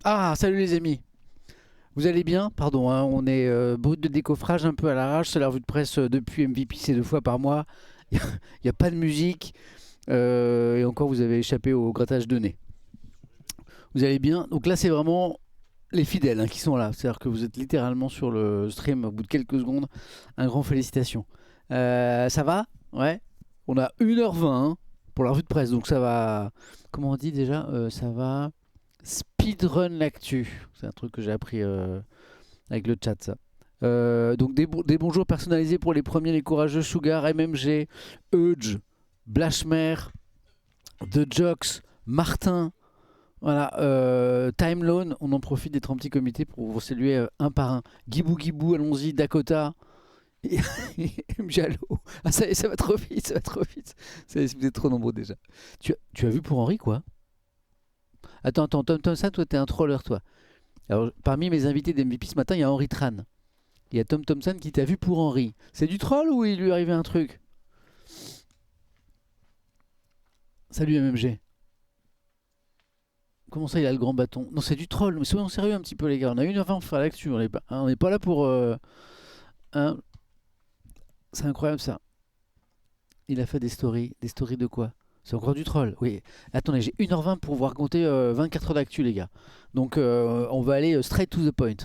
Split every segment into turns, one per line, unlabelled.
Ah, salut les amis. Vous allez bien? Pardon, hein, on est brut de décoffrage un peu à l'arrache. C'est la revue de presse depuis MVP, c'est 2 fois par mois. Il n'y a pas de musique. Et encore, vous avez échappé au grattage de nez. Vous allez bien? Donc là, c'est vraiment les fidèles hein, qui sont là. C'est-à-dire que vous êtes littéralement sur le stream au bout de quelques secondes. Un grand félicitations. Ça va? Ouais. On a 1h20 hein, pour la revue de presse. Donc ça va. Comment on dit déjà? Ça va. Speedrun l'actu. C'est un truc que j'ai appris avec le chat, ça. Donc des bonjours personnalisés pour les premiers, les courageux: Sugar, MMG, Eudge, Blashmer, The Jox, Martin. Voilà, Time Lone, on en profite d'être en petit comité pour vous saluer un par un. Gibou Gibou, allons-y, Dakota, et Mjalo. Ah, ça va trop vite, ça va trop vite. Vous êtes trop nombreux déjà. Tu as vu pour Henri, quoi? Attends, Tom, ça, toi, t'es un troller, toi. Alors, parmi mes invités d'MVP ce matin, il y a Henri Tran. Il y a Tom Thompson qui t'a vu pour Henri. C'est du troll ou il lui est arrivé un truc? Salut MMG. Comment ça, il a le grand bâton? Non, c'est du troll. Mais soyons sérieux un petit peu, les gars. On a 1h20 pour faire l'actu. On n'est pas là pour. Hein. C'est incroyable ça. Il a fait des stories. Des stories de quoi? C'est encore du troll. Oui. Attendez, j'ai 1h20 pour vous raconter 24 heures d'actu, les gars. Donc, on va aller straight to the point.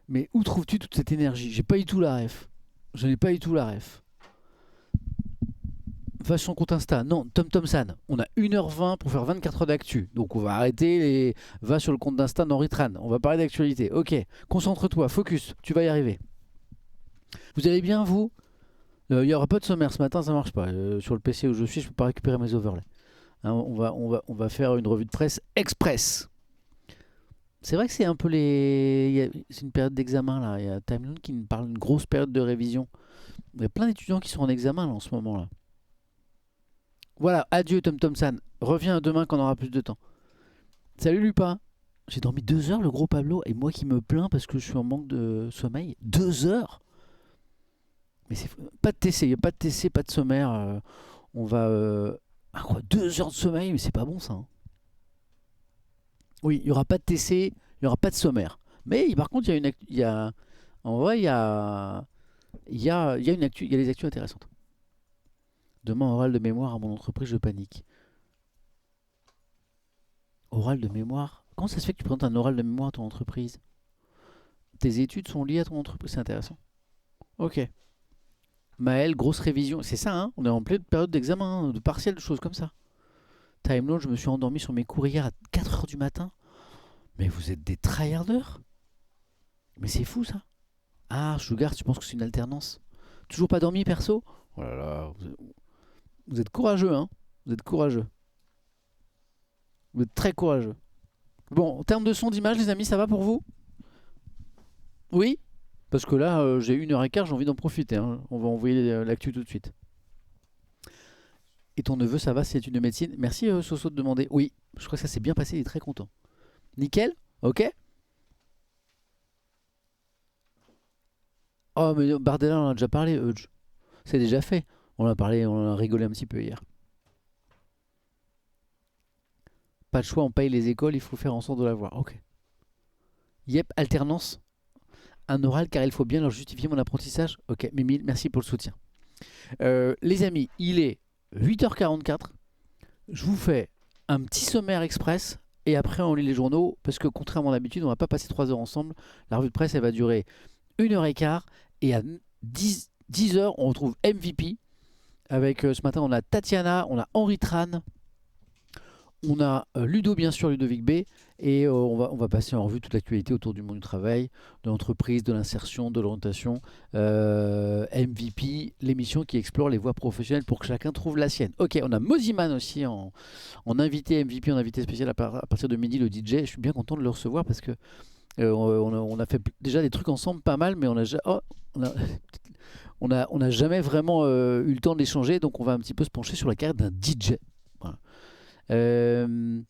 Mais où trouves-tu toute cette énergie? J'ai pas eu tout la ref. Je n'ai pas eu tout la ref. Va sur son compte Insta. Non, Tom Thompson. On a 1h20 pour faire 24 heures d'actu. Donc on va arrêter les. Va sur le compte d'Insta d'Henri Tran. On va parler d'actualité. Ok, concentre-toi, focus, tu vas y arriver. Vous allez bien, vous? Il n'y aura pas de sommaire ce matin, ça marche pas. Sur le PC où je suis, je peux pas récupérer mes overlays. Hein, on va faire une revue de presse express. C'est vrai que c'est un peu les. C'est une période d'examen là. Il y a Timeline qui nous parle d'une grosse période de révision. Il y a plein d'étudiants qui sont en examen là, en ce moment là. Voilà, adieu Tom Thompson. Reviens demain quand on aura plus de temps. Salut Lupin. J'ai dormi 2 heures, le gros Pablo, et moi qui me plains parce que je suis en manque de sommeil. 2 heures. Mais c'est pas de TC, y a pas de TC, pas de sommaire. On va. Ah quoi, 2 heures de sommeil, mais c'est pas bon ça, hein. Oui, il y aura pas de TC, il y aura pas de sommaire. Mais par contre, il y a une en vrai, il y a une actu, il y a des actus intéressantes. Demain, oral de mémoire à mon entreprise, je panique. Oral de mémoire? Comment ça se fait que tu présentes un oral de mémoire à ton entreprise? Tes études sont liées à ton entreprise, c'est intéressant. Ok. Maël, grosse révision. C'est ça, hein? On est en pleine période d'examen, hein, de partiel, de choses comme ça. Timeload, je me suis endormi sur mes courriers à 4 heures du matin. Mais vous êtes des tryharders? Mais c'est fou ça. Ah, Sugar, tu penses que c'est une alternance? Toujours pas dormi, perso? Oh là là, vous êtes courageux, hein? Vous êtes courageux. Vous êtes très courageux. Bon, en termes de son, d'image, les amis, ça va pour vous? Oui? Parce que là, j'ai 1h15, j'ai envie d'en profiter, hein. On va envoyer l'actu tout de suite. Et ton neveu, ça va, c'est une médecine? Merci Soso de demander. Oui, je crois que ça s'est bien passé, il est très content. Nickel? Ok? Oh, mais Bardella, on en a déjà parlé, Eudge. C'est déjà fait. On en a parlé, on en a rigolé un petit peu hier. Pas de choix, on paye les écoles, il faut faire en sorte de l'avoir. Ok. Yep, alternance, un oral car il faut bien leur justifier mon apprentissage. Ok, Mimi, merci pour le soutien. Les amis, il est 8h44. Je vous fais un petit sommaire express et après on lit les journaux parce que contrairement à d'habitude, on va pas passer 3 heures ensemble. La revue de presse, elle va durer 1h15 et à 10h, on retrouve MVP avec ce matin, on a Tatiana, on a Henri Tran, on a Ludo, bien sûr, Ludovic B. Et on va passer en revue toute l'actualité autour du monde du travail, de l'entreprise, de l'insertion, de l'orientation. MVP, l'émission qui explore les voies professionnelles pour que chacun trouve la sienne. Ok, on a Moziman aussi en invité MVP, en invité spécial à partir de midi, le DJ. Je suis bien content de le recevoir parce que on a fait déjà des trucs ensemble pas mal, mais on a, on a jamais vraiment eu le temps d'échanger, donc on va un petit peu se pencher sur la carrière d'un DJ. Voilà. Euh,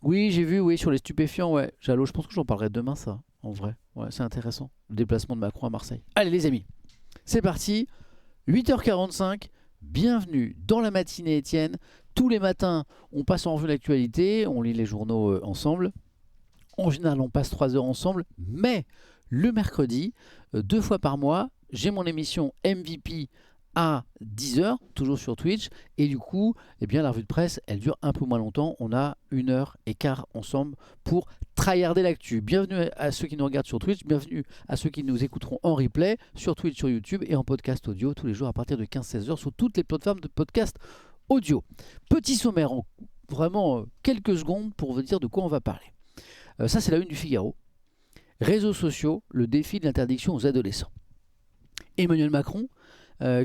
oui, j'ai vu, oui, sur les stupéfiants, ouais. Jalo, je pense que j'en parlerai demain, ça, en vrai. Ouais, c'est intéressant. Le déplacement de Macron à Marseille. Allez, les amis, c'est parti. 8h45, bienvenue dans la matinée Étienne. Tous les matins, on passe en revue l'actualité, on lit les journaux ensemble. En général, on passe 3 heures ensemble, mais le mercredi, 2 fois par mois, j'ai mon émission MVP à 10 heures, toujours sur Twitch. Et du coup, eh bien, la revue de presse, elle dure un peu moins longtemps. On a 1 heure et quart ensemble pour tryharder l'actu. Bienvenue à ceux qui nous regardent sur Twitch, bienvenue à ceux qui nous écouteront en replay sur Twitch, sur YouTube et en podcast audio tous les jours à partir de 15-16 heures sur toutes les plateformes de podcast audio. Petit sommaire en vraiment quelques secondes pour vous dire de quoi on va parler. Ça, c'est la une du Figaro. Réseaux sociaux, le défi de l'interdiction aux adolescents. Emmanuel Macron,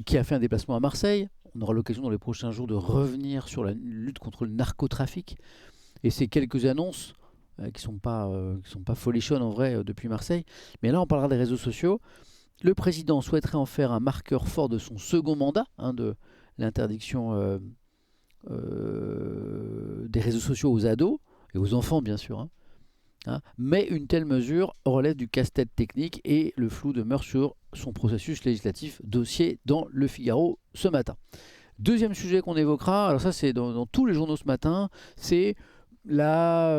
qui a fait un déplacement à Marseille. On aura l'occasion dans les prochains jours de revenir sur la lutte contre le narcotrafic. Et ces quelques annonces qui sont pas folichonnes en vrai depuis Marseille. Mais là, on parlera des réseaux sociaux. Le président souhaiterait en faire un marqueur fort de son second mandat, de l'interdiction des réseaux sociaux aux ados et aux enfants, bien sûr. Mais une telle mesure relève du casse-tête technique et le flou demeure sur son processus législatif, dossier dans Le Figaro ce matin. Deuxième sujet qu'on évoquera, alors ça c'est dans tous les journaux ce matin, c'est la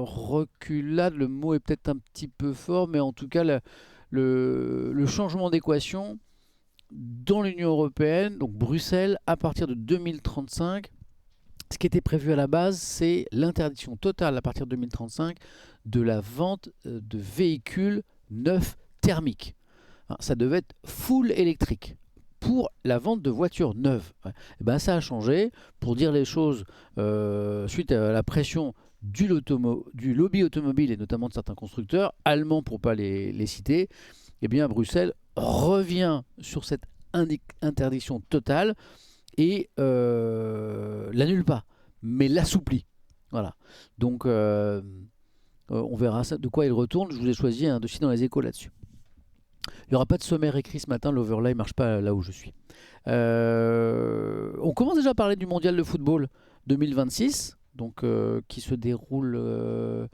reculade, le mot est peut-être un petit peu fort, mais en tout cas le changement d'équation dans l'Union européenne, donc Bruxelles, à partir de 2035. Ce qui était prévu à la base, c'est l'interdiction totale à partir de 2035 de la vente de véhicules neufs thermiques. Ça devait être full électrique pour la vente de voitures neuves. Et ben ça a changé. Pour dire les choses, suite à la pression du lobby automobile et notamment de certains constructeurs, allemands pour ne pas les citer, eh bien Bruxelles revient sur cette interdiction totale et l'annule pas, mais l'assouplit. Voilà. Donc on verra ça, de quoi il retourne. Je vous ai choisi un dossier dans les Échos là-dessus. Il n'y aura pas de sommaire écrit ce matin, l'overlay ne marche pas là où je suis. On commence déjà à parler du mondial de football 2026, donc, qui se déroule, moi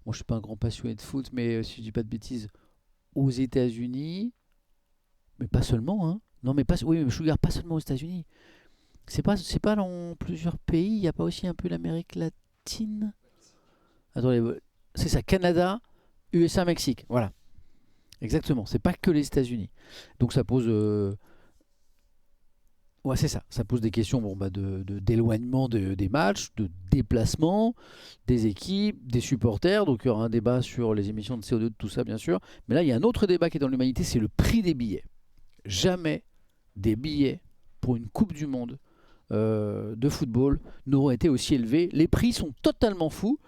je ne suis pas un grand passionné de foot, mais si je ne dis pas de bêtises, aux États-Unis, mais pas seulement. Non, mais pas, oui, mais je regarde pas seulement aux États-Unis. C'est pas dans plusieurs pays, il n'y a pas aussi un peu l'Amérique latine? Attendez, c'est ça, Canada, USA, Mexique, voilà. Exactement, c'est pas que les États-Unis. Donc ça pose ouais, c'est ça, ça pose des questions d'éloignement des matchs, de déplacement des équipes, des supporters. Donc il y aura un débat sur les émissions de CO2, tout ça bien sûr. Mais là, il y a un autre débat qui est dans l'humanité, c'est le prix des billets. Jamais des billets pour une Coupe du Monde de football n'auront été aussi élevés. Les prix sont totalement fous.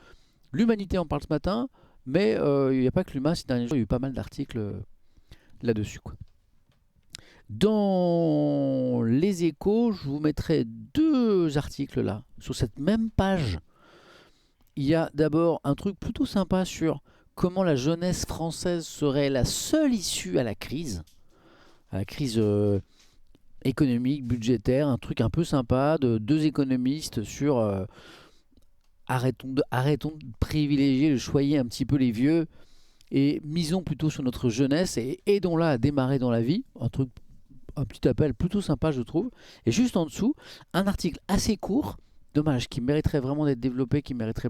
L'humanité en parle ce matin, mais il n'y a pas que l'humain. Ces derniers jours, il y a eu pas mal d'articles là-dessus, quoi. Dans les Échos, je vous mettrai 2 articles là, sur cette même page. Il y a d'abord un truc plutôt sympa sur comment la jeunesse française serait la seule issue à la crise économique, budgétaire, un truc un peu sympa de 2 économistes sur arrêtons de privilégier, de choyer un petit peu les vieux et misons plutôt sur notre jeunesse et aidons-la à démarrer dans la vie. Un petit appel plutôt sympa, je trouve. Et juste en dessous, un article assez court, dommage, qui mériterait vraiment d'être développé, qui mériterait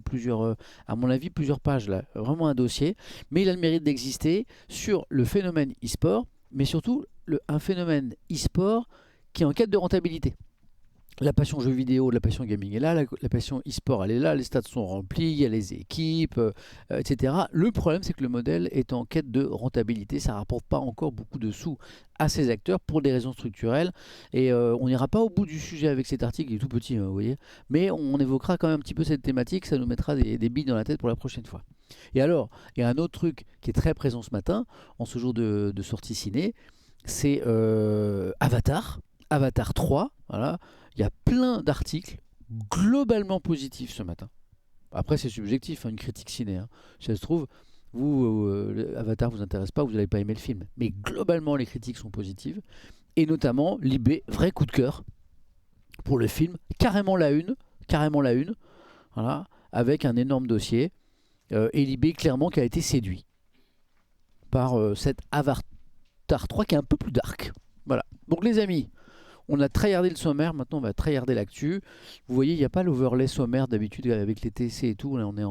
à mon avis, plusieurs pages, là, vraiment un dossier, mais il a le mérite d'exister sur le phénomène e-sport, mais surtout un phénomène e-sport qui est en quête de rentabilité. La passion jeux vidéo, la passion gaming est là, la passion e-sport elle est là, les stades sont remplis, il y a les équipes, etc. Le problème c'est que le modèle est en quête de rentabilité, ça ne rapporte pas encore beaucoup de sous à ces acteurs pour des raisons structurelles. Et on n'ira pas au bout du sujet avec cet article, il est tout petit, vous voyez, mais on évoquera quand même un petit peu cette thématique, ça nous mettra des billes dans la tête pour la prochaine fois. Et alors, il y a un autre truc qui est très présent ce matin, en ce jour de sortie ciné, c'est Avatar 3, voilà. Il y a plein d'articles globalement positifs ce matin. Après, c'est subjectif, une critique ciné. Si ça se trouve, vous, Avatar vous intéresse pas, vous n'allez pas aimer le film. Mais globalement, les critiques sont positives. Et notamment, Libé, vrai coup de cœur pour le film. Carrément la une. Voilà, avec un énorme dossier. Et Libé, clairement, qui a été séduit par cet Avatar 3 qui est un peu plus dark. Voilà. Donc les amis, on a tryhardé le sommaire, maintenant on va tryharder l'actu. Vous voyez, il n'y a pas l'overlay sommaire d'habitude avec les TC et tout. Là, on est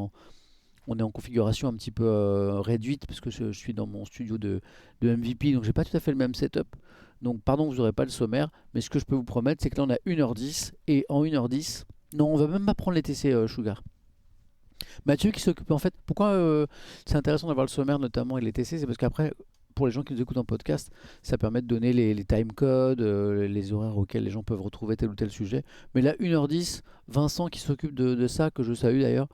On est en configuration un petit peu réduite parce que je suis dans mon studio de MVP, donc j'ai pas tout à fait le même setup. Donc pardon, vous n'aurez pas le sommaire, mais ce que je peux vous promettre, c'est que là on a 1h10 et en 1h10, non, on va même pas prendre les TC Sugar. Mathieu qui s'occupe en fait, pourquoi c'est intéressant d'avoir le sommaire notamment et les TC, c'est parce qu'après, pour les gens qui nous écoutent en podcast, ça permet de donner les time codes, les horaires auxquels les gens peuvent retrouver tel ou tel sujet. Mais là, 1h10, Vincent qui s'occupe de ça, que je salue d'ailleurs,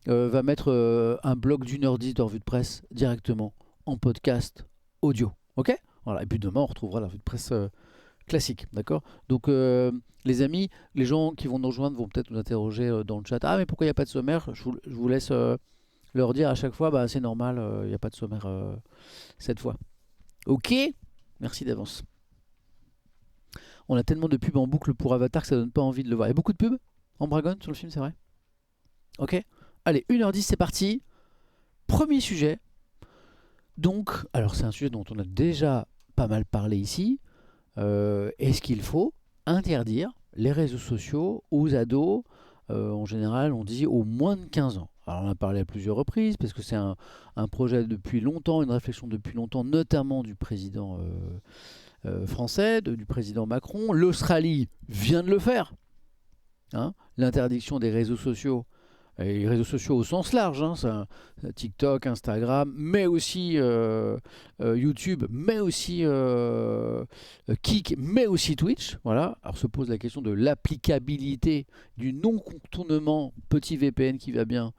va mettre un bloc d'1h10 de revue de presse directement en podcast audio. Ok. Voilà. Et puis demain, on retrouvera la revue de presse classique. D'accord. Donc, les amis, les gens qui vont nous rejoindre vont peut-être nous interroger dans le chat. Ah, mais pourquoi il n'y a pas de sommaire? Je vous laisse leur dire à chaque fois, bah, c'est normal, il n'y a pas de sommaire cette fois. Ok. Merci d'avance. On a tellement de pubs en boucle pour Avatar que ça donne pas envie de le voir. Il y a beaucoup de pubs en Dragon sur le film, c'est vrai? Ok. Allez, 1h10, c'est parti. Premier sujet. Donc, alors c'est un sujet dont on a déjà pas mal parlé ici. Est-ce qu'il faut interdire les réseaux sociaux aux ados? En général, on dit au moins de 15 ans. Alors, on en a parlé à plusieurs reprises parce que c'est un projet depuis longtemps, une réflexion depuis longtemps, notamment du président français, du président Macron. L'Australie vient de le faire, hein. L'interdiction des réseaux sociaux, et les réseaux sociaux au sens large, hein, TikTok, Instagram, mais aussi YouTube, mais aussi Kik, mais aussi Twitch. Voilà. Alors se pose la question de l'applicabilité du non-contournement petit VPN qui va bien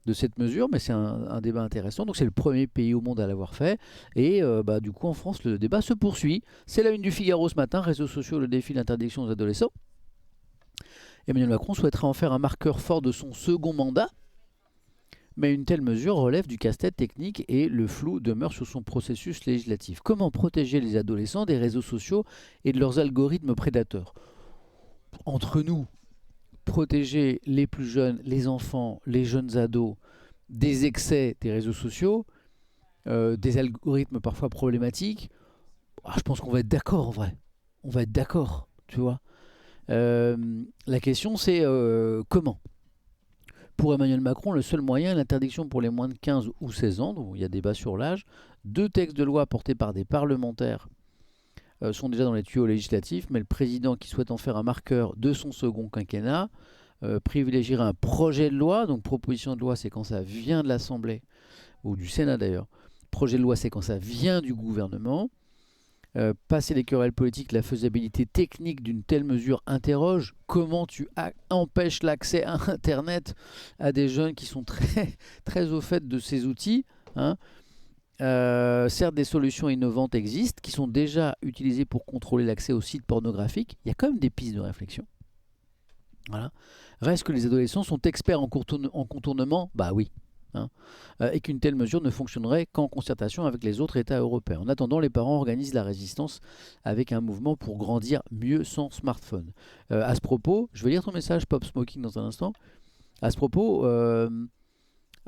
de cette mesure, mais c'est un débat intéressant. Donc c'est le premier pays au monde à l'avoir fait. Et bah, du coup en France, le débat se poursuit. C'est la une du Figaro ce matin, réseaux sociaux, le défi de l'interdiction aux adolescents. Emmanuel Macron souhaiterait en faire un marqueur fort de son second mandat, mais une telle mesure relève du casse-tête technique et le flou demeure sur son processus législatif. Comment protéger les adolescents des réseaux sociaux et de leurs algorithmes prédateurs? Entre nous, protéger les plus jeunes, les enfants, les jeunes ados des excès des réseaux sociaux, des algorithmes parfois problématiques, je pense qu'on va être d'accord en vrai. On va être d'accord, tu vois. La question c'est comment? Pour Emmanuel Macron, le seul moyen est l'interdiction pour les moins de 15 ou 16 ans, donc il y a débat sur l'âge. 2 textes de loi portés par des parlementaires sont déjà dans les tuyaux législatifs, mais le président qui souhaite en faire un marqueur de son second quinquennat privilégierait un projet de loi. Donc proposition de loi, c'est quand ça vient de l'Assemblée, ou du Sénat d'ailleurs. Projet de loi, c'est quand ça vient du gouvernement. Passer les querelles politiques, la faisabilité technique d'une telle mesure interroge. Comment tu empêches l'accès à Internet à des jeunes qui sont très, très au fait de ces outils, hein. Certes, des solutions innovantes existent qui sont déjà utilisées pour contrôler l'accès aux sites pornographiques. Il y a quand même des pistes de réflexion. Voilà. Reste que les adolescents sont experts en contournement. Bah oui. Hein, et qu'une telle mesure ne fonctionnerait qu'en concertation avec les autres États européens. En attendant, les parents organisent la résistance avec un mouvement pour grandir mieux sans smartphone. À ce propos, je vais lire ton message, Pop Smoking, dans un instant. À ce propos,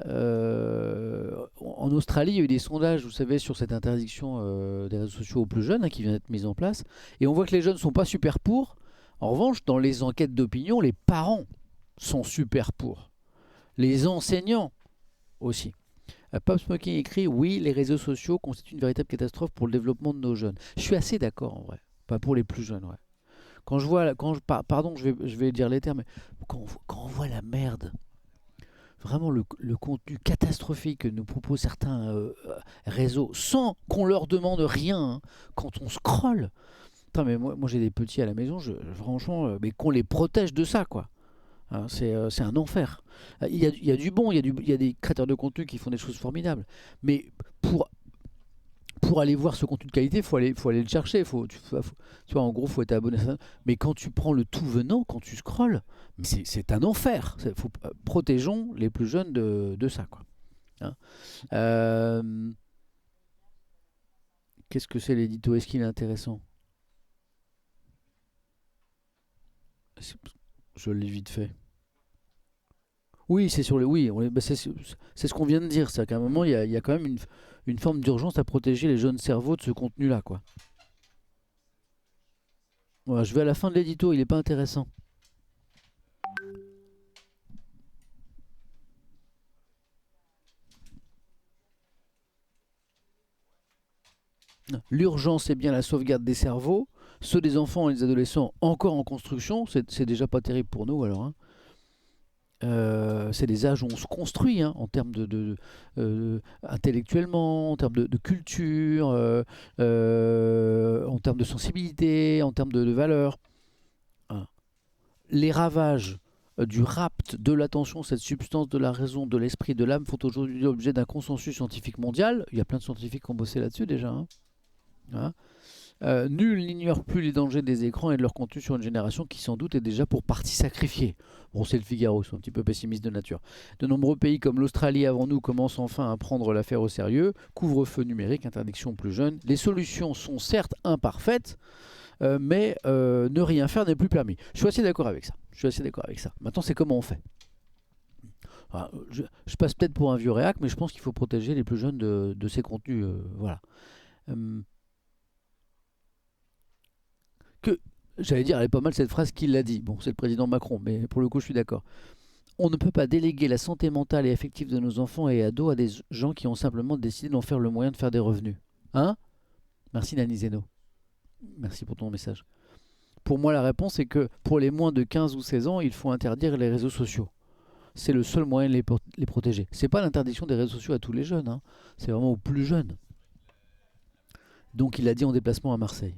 en Australie, il y a eu des sondages, vous savez, sur cette interdiction des réseaux sociaux aux plus jeunes, hein, qui vient d'être mise en place. Et on voit que les jeunes ne sont pas super pour. En revanche, dans les enquêtes d'opinion, les parents sont super pour. Les enseignants aussi. Pop Smoking écrit: oui, les réseaux sociaux constituent une véritable catastrophe pour le développement de nos jeunes. Je suis assez d'accord en vrai. Pas pour les plus jeunes, ouais. Quand je vois, pardon, je vais dire les termes, mais quand on voit la merde, vraiment le contenu catastrophique que nous proposent certains réseaux, sans qu'on leur demande rien, hein, quand on scrolle. Putain, mais moi j'ai des petits à la maison, franchement, mais qu'on les protège de ça, quoi. Hein, c'est un enfer. Il y a du bon, il y a des créateurs de contenu qui font des choses formidables. Mais pour, pour aller voir ce contenu de qualité, faut aller le chercher. Tu vois, en gros, faut être abonné à ça. Mais quand tu prends le tout venant, quand tu scrolles, c'est un enfer. Protégeons les plus jeunes de ça, quoi. Hein. Euh, Qu'est-ce que c'est l'édito? Est-ce qu'il est intéressant? Je l'ai vite fait. Oui, c'est sur le. Oui, c'est ce qu'on vient de dire. C'est qu'à un moment, il y a quand même une forme d'urgence à protéger les jeunes cerveaux de ce contenu-là, quoi. Voilà, je vais à la fin de l'édito, il n'est pas intéressant. L'urgence est bien la sauvegarde des cerveaux. Ceux des enfants et des adolescents encore en construction, c'est déjà pas terrible pour nous alors, hein. C'est des âges où on se construit, hein, en termes intellectuellement, en termes de culture, en termes de sensibilité, en termes de valeurs. Hein. Les ravages du rapt de l'attention, cette substance de la raison, de l'esprit, de l'âme, font aujourd'hui l'objet d'un consensus scientifique mondial. Il y a plein de scientifiques qui ont bossé là-dessus déjà, hein. Hein. Nul n'ignore plus les dangers des écrans et de leur contenu sur une génération qui sans doute est déjà pour partie sacrifiée. Bon, c'est le Figaro, ils sont un petit peu pessimistes de nature. De nombreux pays comme l'Australie avant nous commencent enfin à prendre l'affaire au sérieux. Couvre-feu numérique, interdiction plus jeune. Les solutions sont certes imparfaites, mais ne rien faire n'est plus permis. Je suis assez d'accord avec ça. Maintenant, c'est comment on fait. Alors, je passe peut-être pour un vieux réac, mais je pense qu'il faut protéger les plus jeunes de ces contenus. Voilà. Euh, que J'allais dire, elle est pas mal cette phrase qu'il l'a dit. Bon, c'est le président Macron, mais pour le coup, je suis d'accord. On ne peut pas déléguer la santé mentale et affective de nos enfants et ados à des gens qui ont simplement décidé d'en faire le moyen de faire des revenus. Hein? Merci Nani Zeno. Merci pour ton message. Pour moi, la réponse est que pour les moins de 15 ou 16 ans, il faut interdire les réseaux sociaux. C'est le seul moyen de les protéger. C'est pas l'interdiction des réseaux sociaux à tous les jeunes, hein. C'est vraiment aux plus jeunes. Donc il l'a dit en déplacement à Marseille.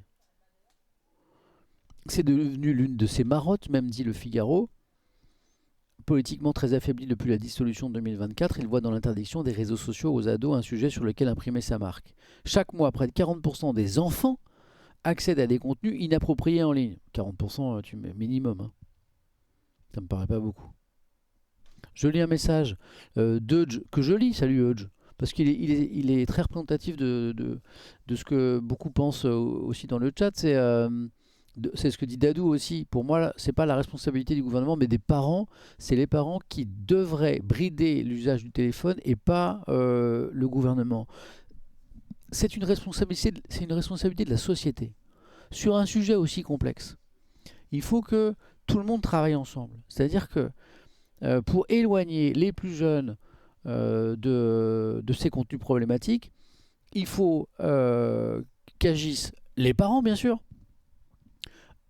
C'est devenu l'une de ses marottes, même dit le Figaro. Politiquement très affaibli depuis la dissolution de 2024, il voit dans l'interdiction des réseaux sociaux aux ados un sujet sur lequel imprimer sa marque. Chaque mois, près de 40% des enfants accèdent à des contenus inappropriés en ligne. 40%, tu mets minimum, hein. Ça me paraît pas beaucoup. Je lis un message d'Udge, que je lis, salut Udge, parce qu'il est très représentatif de ce que beaucoup pensent aussi dans le chat. C'est ce que dit Dadou aussi. Pour moi, c'est pas la responsabilité du gouvernement, mais des parents. C'est les parents qui devraient brider l'usage du téléphone et pas le gouvernement. C'est une responsabilité de la société. Sur un sujet aussi complexe, il faut que tout le monde travaille ensemble. C'est-à-dire que pour éloigner les plus jeunes de ces contenus problématiques, il faut qu'agissent les parents, bien sûr,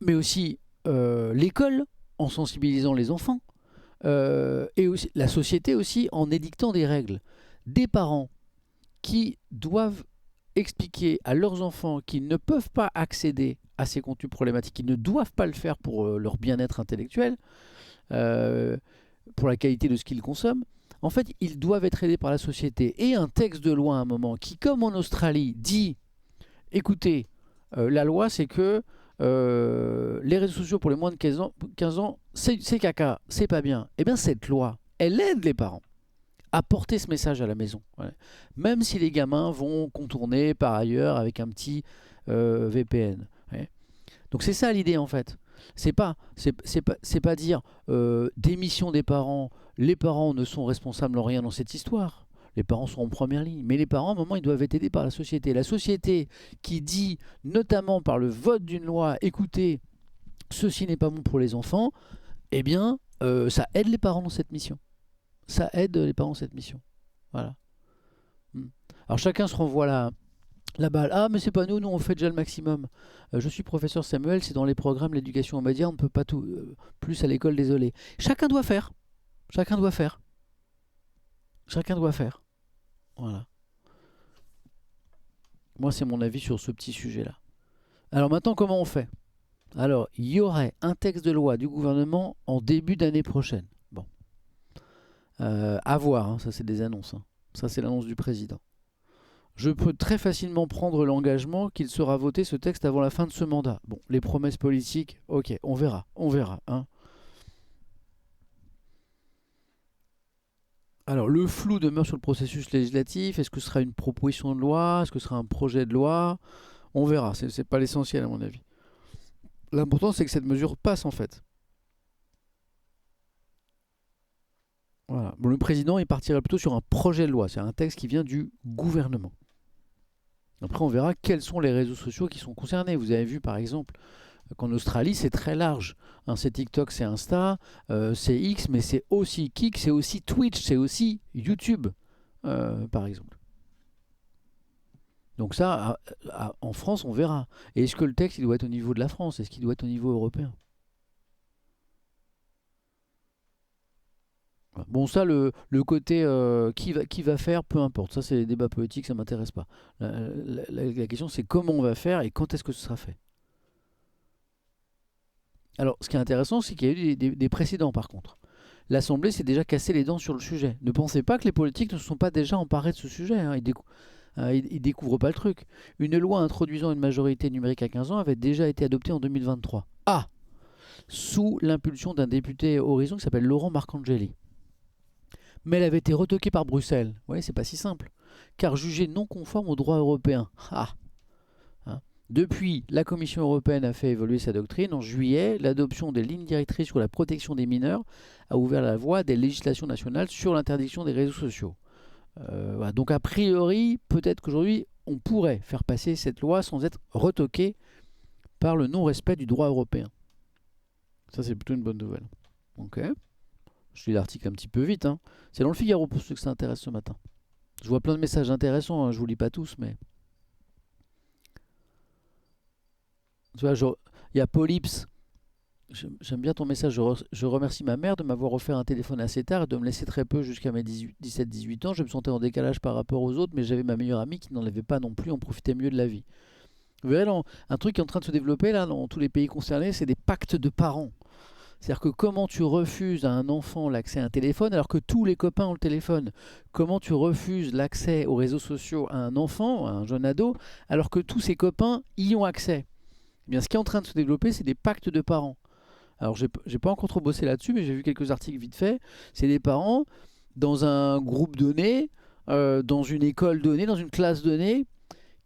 mais aussi l'école, en sensibilisant les enfants, et aussi, la société aussi, en édictant des règles. Des parents qui doivent expliquer à leurs enfants qu'ils ne peuvent pas accéder à ces contenus problématiques, qu'ils ne doivent pas le faire pour leur bien-être intellectuel, euh, pour la qualité de ce qu'ils consomment. En fait, ils doivent être aidés par la société. Et un texte de loi à un moment qui, comme en Australie, dit, écoutez, la loi c'est que les réseaux sociaux pour les moins de 15 ans c'est caca, c'est pas bien. Eh bien cette loi, elle aide les parents à porter ce message à la maison. Ouais. Même si les gamins vont contourner par ailleurs avec un petit VPN. Ouais. Donc c'est ça l'idée en fait. C'est pas dire démission des parents, les parents ne sont responsables en rien dans cette histoire. Les parents sont en première ligne. Mais les parents, à un moment, ils doivent être aidés par la société. La société qui dit, notamment par le vote d'une loi, écoutez, ceci n'est pas bon pour les enfants, eh bien, ça aide les parents dans cette mission. Ça aide les parents dans cette mission. Voilà. Alors chacun se renvoie la balle. Ah, mais c'est pas nous, nous on fait déjà le maximum. Je suis professeur Samuel, c'est dans les programmes l'éducation aux médias, on ne peut pas tout. Plus à l'école, désolé. Chacun doit faire. Chacun doit faire. Chacun doit faire. Voilà. Moi, c'est mon avis sur ce petit sujet-là. Alors maintenant, comment on fait? Alors, il y aurait un texte de loi du gouvernement en début d'année prochaine. Bon. À voir, hein, ça c'est des annonces, hein. Ça c'est l'annonce du président. Je peux très facilement prendre l'engagement qu'il sera voté ce texte avant la fin de ce mandat. Bon, les promesses politiques, ok, on verra, hein. Alors, le flou demeure sur le processus législatif. Est-ce que ce sera une proposition de loi? Est-ce que ce sera un projet de loi? On verra, c'est pas l'essentiel à mon avis. L'important, c'est que cette mesure passe en fait. Voilà. Bon, le président, il partirait plutôt sur un projet de loi. C'est un texte qui vient du gouvernement. Après, on verra quels sont les réseaux sociaux qui sont concernés. Vous avez vu, par exemple, qu'en Australie, c'est très large. Hein, c'est TikTok, c'est Insta, c'est X, mais c'est aussi Kik, c'est aussi Twitch, c'est aussi YouTube, par exemple. Donc ça, en France, on verra. Et est-ce que le texte, il doit être au niveau de la France? Est-ce qu'il doit être au niveau européen? Voilà. Bon, ça, le côté qui va faire, peu importe. Ça, c'est des débats politiques, ça m'intéresse pas. La question, c'est comment on va faire et quand est-ce que ce sera fait. Alors, ce qui est intéressant, c'est qu'il y a eu des précédents, par contre. L'Assemblée s'est déjà cassé les dents sur le sujet. Ne pensez pas que les politiques ne se sont pas déjà emparés de ce sujet, hein. Ils découvrent pas le truc. Une loi introduisant une majorité numérique à 15 ans avait déjà été adoptée en 2023. Ah, sous l'impulsion d'un député Horizon qui s'appelle Laurent Marcangeli. Mais elle avait été retoquée par Bruxelles. Oui, c'est pas si simple. Car jugée non conforme au droit européen. Ah, hein. Depuis, la Commission européenne a fait évoluer sa doctrine. En juillet, l'adoption des lignes directrices sur la protection des mineurs a ouvert la voie des législations nationales sur l'interdiction des réseaux sociaux. Voilà. Donc a priori, peut-être qu'aujourd'hui, on pourrait faire passer cette loi sans être retoqué par le non-respect du droit européen. Ça, c'est plutôt une bonne nouvelle. Ok. Je lis l'article un petit peu vite, hein. C'est dans le Figaro pour ceux que ça intéresse ce matin. Je vois plein de messages intéressants, hein. Je vous lis pas tous, mais... Tu vois, il y a Polyps. J'aime bien ton message. Je remercie ma mère de m'avoir offert un téléphone assez tard et de me laisser très peu jusqu'à mes 17-18 ans. Je me sentais en décalage par rapport aux autres, mais j'avais ma meilleure amie qui n'en avait pas non plus. On profitait mieux de la vie. Vous verrez, un truc qui est en train de se développer là dans tous les pays concernés, c'est des pactes de parents. C'est-à-dire que comment tu refuses à un enfant l'accès à un téléphone alors que tous les copains ont le téléphone? Comment tu refuses l'accès aux réseaux sociaux à un enfant, à un jeune ado, alors que tous ses copains y ont accès? Eh bien, ce qui est en train de se développer, c'est des pactes de parents. Alors, j'ai pas encore trop bossé là-dessus, mais j'ai vu quelques articles vite fait. C'est des parents dans un groupe donné, dans une école donnée, dans une classe donnée,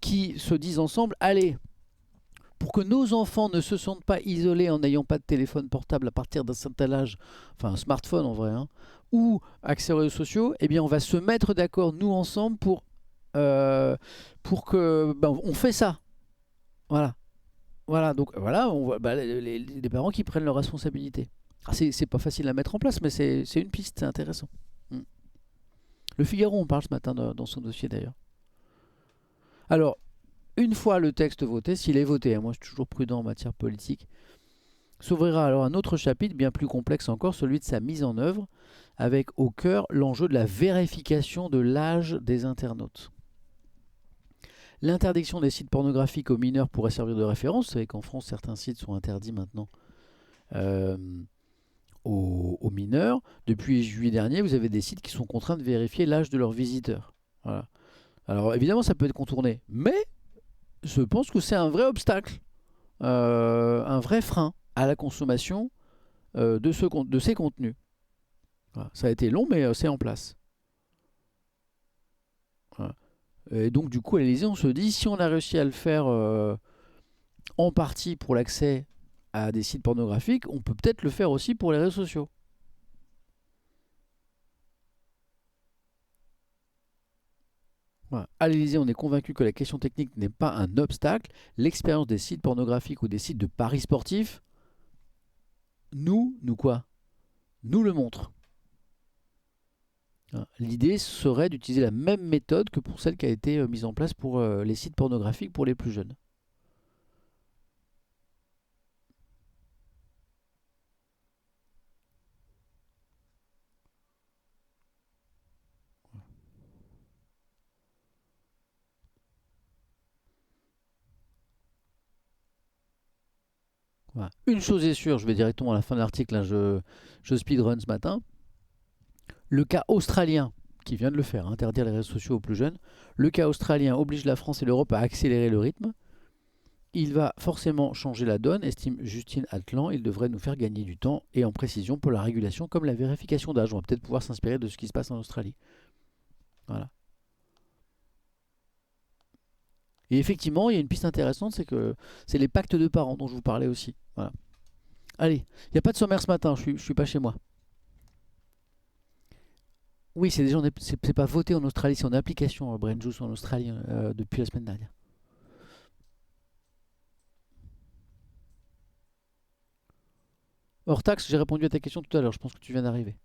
qui se disent ensemble, allez, pour que nos enfants ne se sentent pas isolés en n'ayant pas de téléphone portable à partir d'un certain âge, enfin un smartphone en vrai, hein, ou accès aux réseaux sociaux, eh bien on va se mettre d'accord nous ensemble pour que on fait ça. Voilà. Voilà, donc voilà, on voit les parents qui prennent leurs responsabilités. Ah, c'est pas facile à mettre en place, mais c'est une piste, c'est intéressant. Mm. Le Figaro en parle ce matin dans son dossier d'ailleurs. Alors, une fois le texte voté, s'il est voté, hein, moi je suis toujours prudent en matière politique, s'ouvrira alors un autre chapitre bien plus complexe encore, celui de sa mise en œuvre, avec au cœur l'enjeu de la vérification de l'âge des internautes. L'interdiction des sites pornographiques aux mineurs pourrait servir de référence. Vous savez qu'en France, certains sites sont interdits maintenant euh, aux mineurs. Depuis juillet dernier, vous avez des sites qui sont contraints de vérifier l'âge de leurs visiteurs. Voilà. Alors évidemment, ça peut être contourné, mais je pense que c'est un vrai obstacle, un vrai frein à la consommation de ces contenus. Voilà. Ça a été long, mais c'est en place. Voilà. Et donc du coup, à l'Élysée, on se dit, si on a réussi à le faire en partie pour l'accès à des sites pornographiques, on peut peut-être le faire aussi pour les réseaux sociaux. Voilà. À l'Élysée, on est convaincu que la question technique n'est pas un obstacle. L'expérience des sites pornographiques ou des sites de paris sportifs nous quoi? Nous le montre. Hein. L'idée serait d'utiliser la même méthode que pour celle qui a été mise en place pour les sites pornographiques pour les plus jeunes. Voilà. Une chose est sûre, je vais directement à la fin de l'article, hein, je speedrun ce matin. Le cas australien, qui vient de le faire, interdire les réseaux sociaux aux plus jeunes, le cas australien oblige la France et l'Europe à accélérer le rythme. Il va forcément changer la donne, estime Justine Atlan. Il devrait nous faire gagner du temps et en précision pour la régulation comme la vérification d'âge. On va peut-être pouvoir s'inspirer de ce qui se passe en Australie. Voilà. Et effectivement, il y a une piste intéressante, c'est que c'est les pactes de parents dont je vous parlais aussi. Voilà. Allez, il n'y a pas de sommaire ce matin, je suis pas chez moi. Oui, c'est déjà, c'est pas voté en Australie, c'est en application Brain Juice en Australie depuis la semaine dernière. Hors taxe, j'ai répondu à ta question tout à l'heure, je pense que tu viens d'arriver.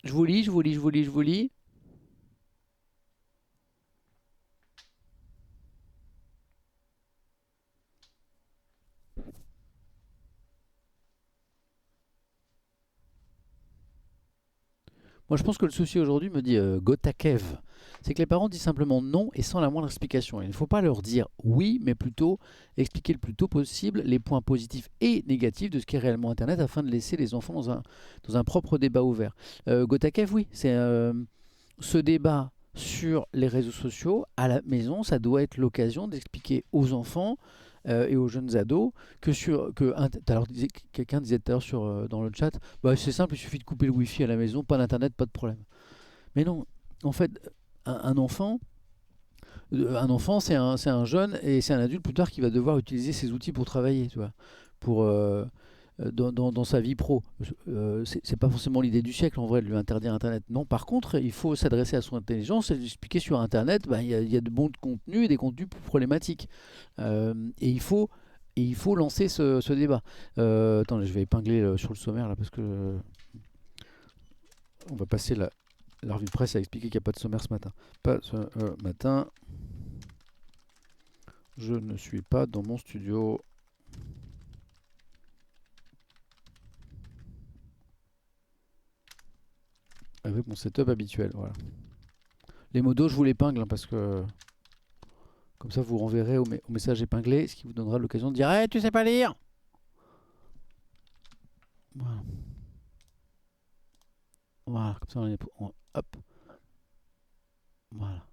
Je vous lis, je vous lis, je vous lis, je vous lis. Moi, je pense que le souci aujourd'hui, me dit Gotakev, c'est que les parents disent simplement non et sans la moindre explication. Il ne faut pas leur dire oui, mais plutôt expliquer le plus tôt possible les points positifs et négatifs de ce qu'est réellement Internet afin de laisser les enfants dans un propre débat ouvert. Gotakev, oui, c'est ce débat sur les réseaux sociaux à la maison, ça doit être l'occasion d'expliquer aux enfants et aux jeunes ados alors quelqu'un disait tout à l'heure dans le chat, bah, c'est simple, il suffit de couper le wifi à la maison, pas d'internet, pas de problème. Mais non, en fait, un enfant, c'est un jeune et c'est un adulte plus tard qui va devoir utiliser ces outils pour travailler, tu vois, pour dans sa vie pro. C'est pas forcément l'idée du siècle en vrai de lui interdire Internet. Non, par contre, il faut s'adresser à son intelligence et lui expliquer sur Internet, bah, il y a de bons contenus et des contenus plus problématiques. Et il faut lancer ce débat. Attends, je vais épingler sur le sommaire là parce que on va passer la revue de presse à expliquer qu'il n'y a pas de sommaire ce matin. Pas ce matin. Je ne suis pas dans mon studio. Avec mon setup habituel, voilà. Les modos, je vous l'épingle parce que comme ça vous renverrez au message épinglé, ce qui vous donnera l'occasion de dire hey, tu sais pas lire. Voilà. Voilà, comme ça hop. Voilà.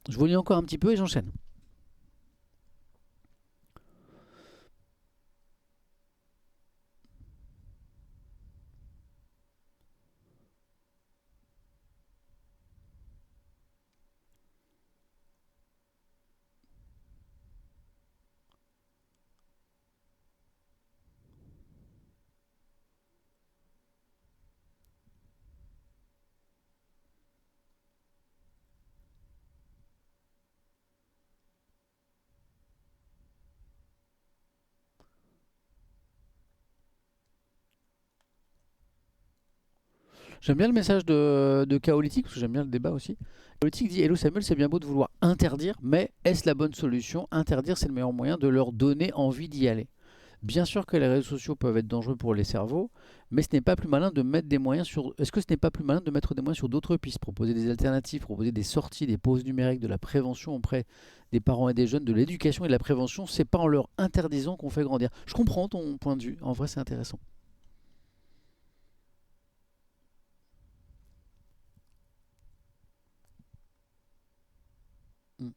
Je vous lis encore un petit peu et j'enchaîne. J'aime bien le message de Kaolytique, parce que j'aime bien le débat aussi. Kaolytique dit hello Samuel, c'est bien beau de vouloir interdire, mais est-ce la bonne solution? Interdire, c'est le meilleur moyen de leur donner envie d'y aller. Bien sûr que les réseaux sociaux peuvent être dangereux pour les cerveaux, mais ce n'est pas plus malin de mettre des moyens sur. Est-ce que ce n'est pas plus malin de mettre des moyens sur d'autres pistes, proposer des alternatives, proposer des sorties, des pauses numériques, de la prévention auprès des parents et des jeunes, de l'éducation et de la prévention? C'est pas en leur interdisant qu'on fait grandir. Je comprends ton point de vue. En vrai, c'est intéressant. Mm.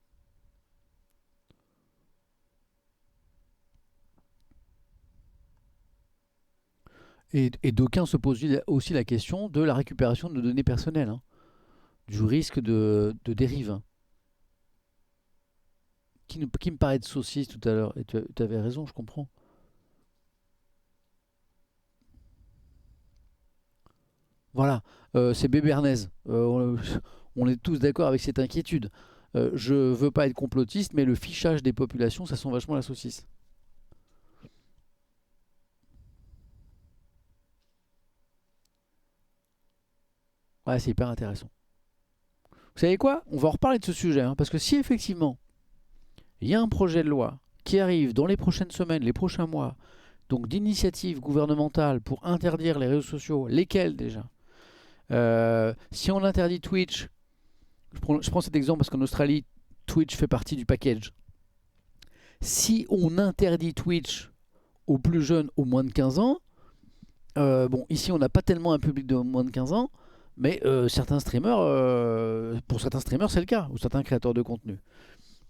Et d'aucuns se posent aussi la question de la récupération de données personnelles, hein, du risque de dérive, hein, qui me paraît de saucisse tout à l'heure. Et tu avais raison, je comprends. Voilà, c'est Bébernèse. On est tous d'accord avec cette inquiétude. Je veux pas être complotiste, mais le fichage des populations, ça sent vachement la saucisse. Ouais, c'est hyper intéressant. Vous savez quoi? On va en reparler de ce sujet, hein, parce que si effectivement il y a un projet de loi qui arrive dans les prochaines semaines, les prochains mois, donc d'initiatives gouvernementales pour interdire les réseaux sociaux, lesquels déjà? Si on interdit Twitch, je prends cet exemple parce qu'en Australie, Twitch fait partie du package. Si on interdit Twitch aux plus jeunes, aux moins de 15 ans, bon, ici on n'a pas tellement un public de moins de 15 ans, mais pour certains streamers c'est le cas, ou certains créateurs de contenu.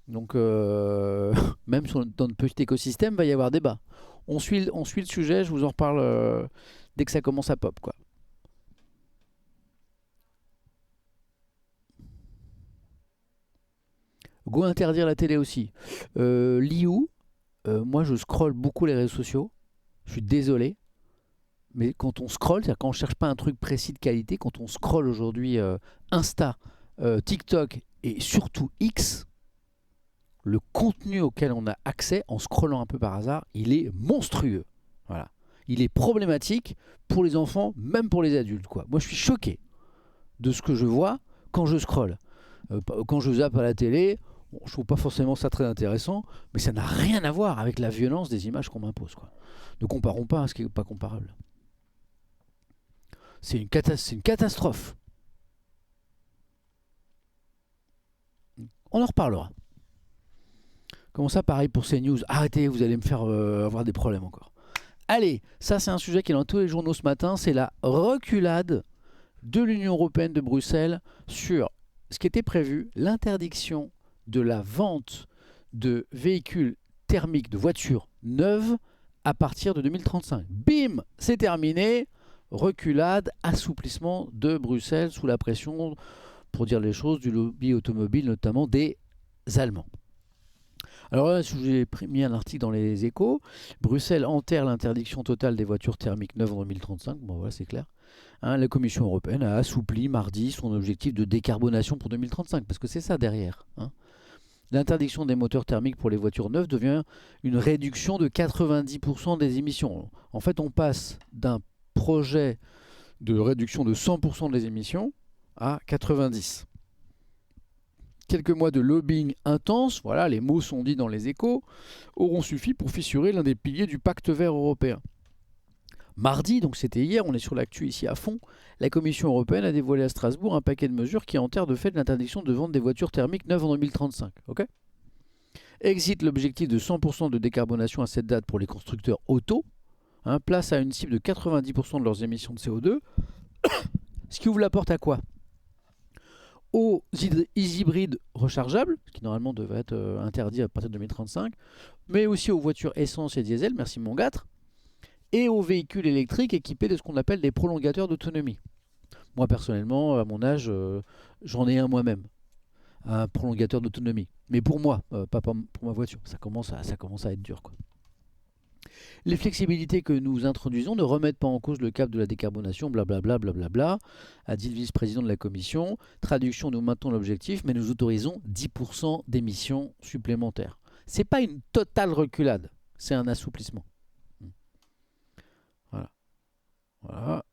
Donc même dans notre petit écosystème, il va y avoir débat. On suit le sujet, je vous en reparle dès que ça commence à pop, quoi. Go interdire la télé aussi. Liu, moi je scrolle beaucoup les réseaux sociaux, je suis désolé, mais quand on scrolle, c'est-à-dire quand on cherche pas un truc précis de qualité, quand on scrolle aujourd'hui Insta, TikTok et surtout X, le contenu auquel on a accès en scrollant un peu par hasard, il est monstrueux. Voilà. Il est problématique pour les enfants, même pour les adultes, quoi. Moi, je suis choqué de ce que je vois quand je scrolle. Quand je zappe à la télé, bon, je trouve pas forcément ça très intéressant, mais ça n'a rien à voir avec la violence des images qu'on m'impose, quoi. Ne comparons pas à ce qui n'est pas comparable. C'est une catastrophe. On en reparlera. Comment ça, pareil pour CNews? Arrêtez, vous allez me faire avoir des problèmes encore. Allez, ça c'est un sujet qui est dans tous les journaux ce matin, c'est la reculade de l'Union européenne de Bruxelles sur ce qui était prévu, l'interdiction de la vente de véhicules thermiques, de voitures neuves, à partir de 2035. Bim, c'est terminé. Reculade, assouplissement de Bruxelles sous la pression, pour dire les choses, du lobby automobile, notamment des Allemands. Alors là, j'ai mis un article dans les Échos. Bruxelles enterre l'interdiction totale des voitures thermiques neuves en 2035. Bon, voilà, c'est clair. Hein, la Commission européenne a assoupli mardi son objectif de décarbonation pour 2035, parce que c'est ça derrière. Hein. L'interdiction des moteurs thermiques pour les voitures neuves devient une réduction de 90% des émissions. En fait, on passe d'un projet de réduction de 100% des émissions à 90%. Quelques mois de lobbying intense, voilà, les mots sont dits dans les Échos, auront suffi pour fissurer l'un des piliers du pacte vert européen. Mardi, donc c'était hier, on est sur l'actu ici à fond, la Commission européenne a dévoilé à Strasbourg un paquet de mesures qui enterre de fait l'interdiction de vente des voitures thermiques neuves en 2035. Okay, exit l'objectif de 100% de décarbonation à cette date pour les constructeurs auto, hein, place à une cible de 90% de leurs émissions de CO2, ce qui ouvre la porte à quoi? Aux hybrides rechargeables, ce qui normalement devait être interdit à partir de 2035, mais aussi aux voitures essence et diesel, merci mon gâte, et aux véhicules électriques équipés de ce qu'on appelle des prolongateurs d'autonomie. Moi personnellement, à mon âge, j'en ai un moi-même, un prolongateur d'autonomie. Mais pour moi, pas pour ma voiture, ça commence à être dur, quoi. Les flexibilités que nous introduisons ne remettent pas en cause le cap de la décarbonation, blablabla, blablabla, a dit le vice-président de la Commission. Traduction, nous maintenons l'objectif, mais nous autorisons 10% d'émissions supplémentaires. C'est pas une totale reculade, c'est un assouplissement. Voilà. Voilà.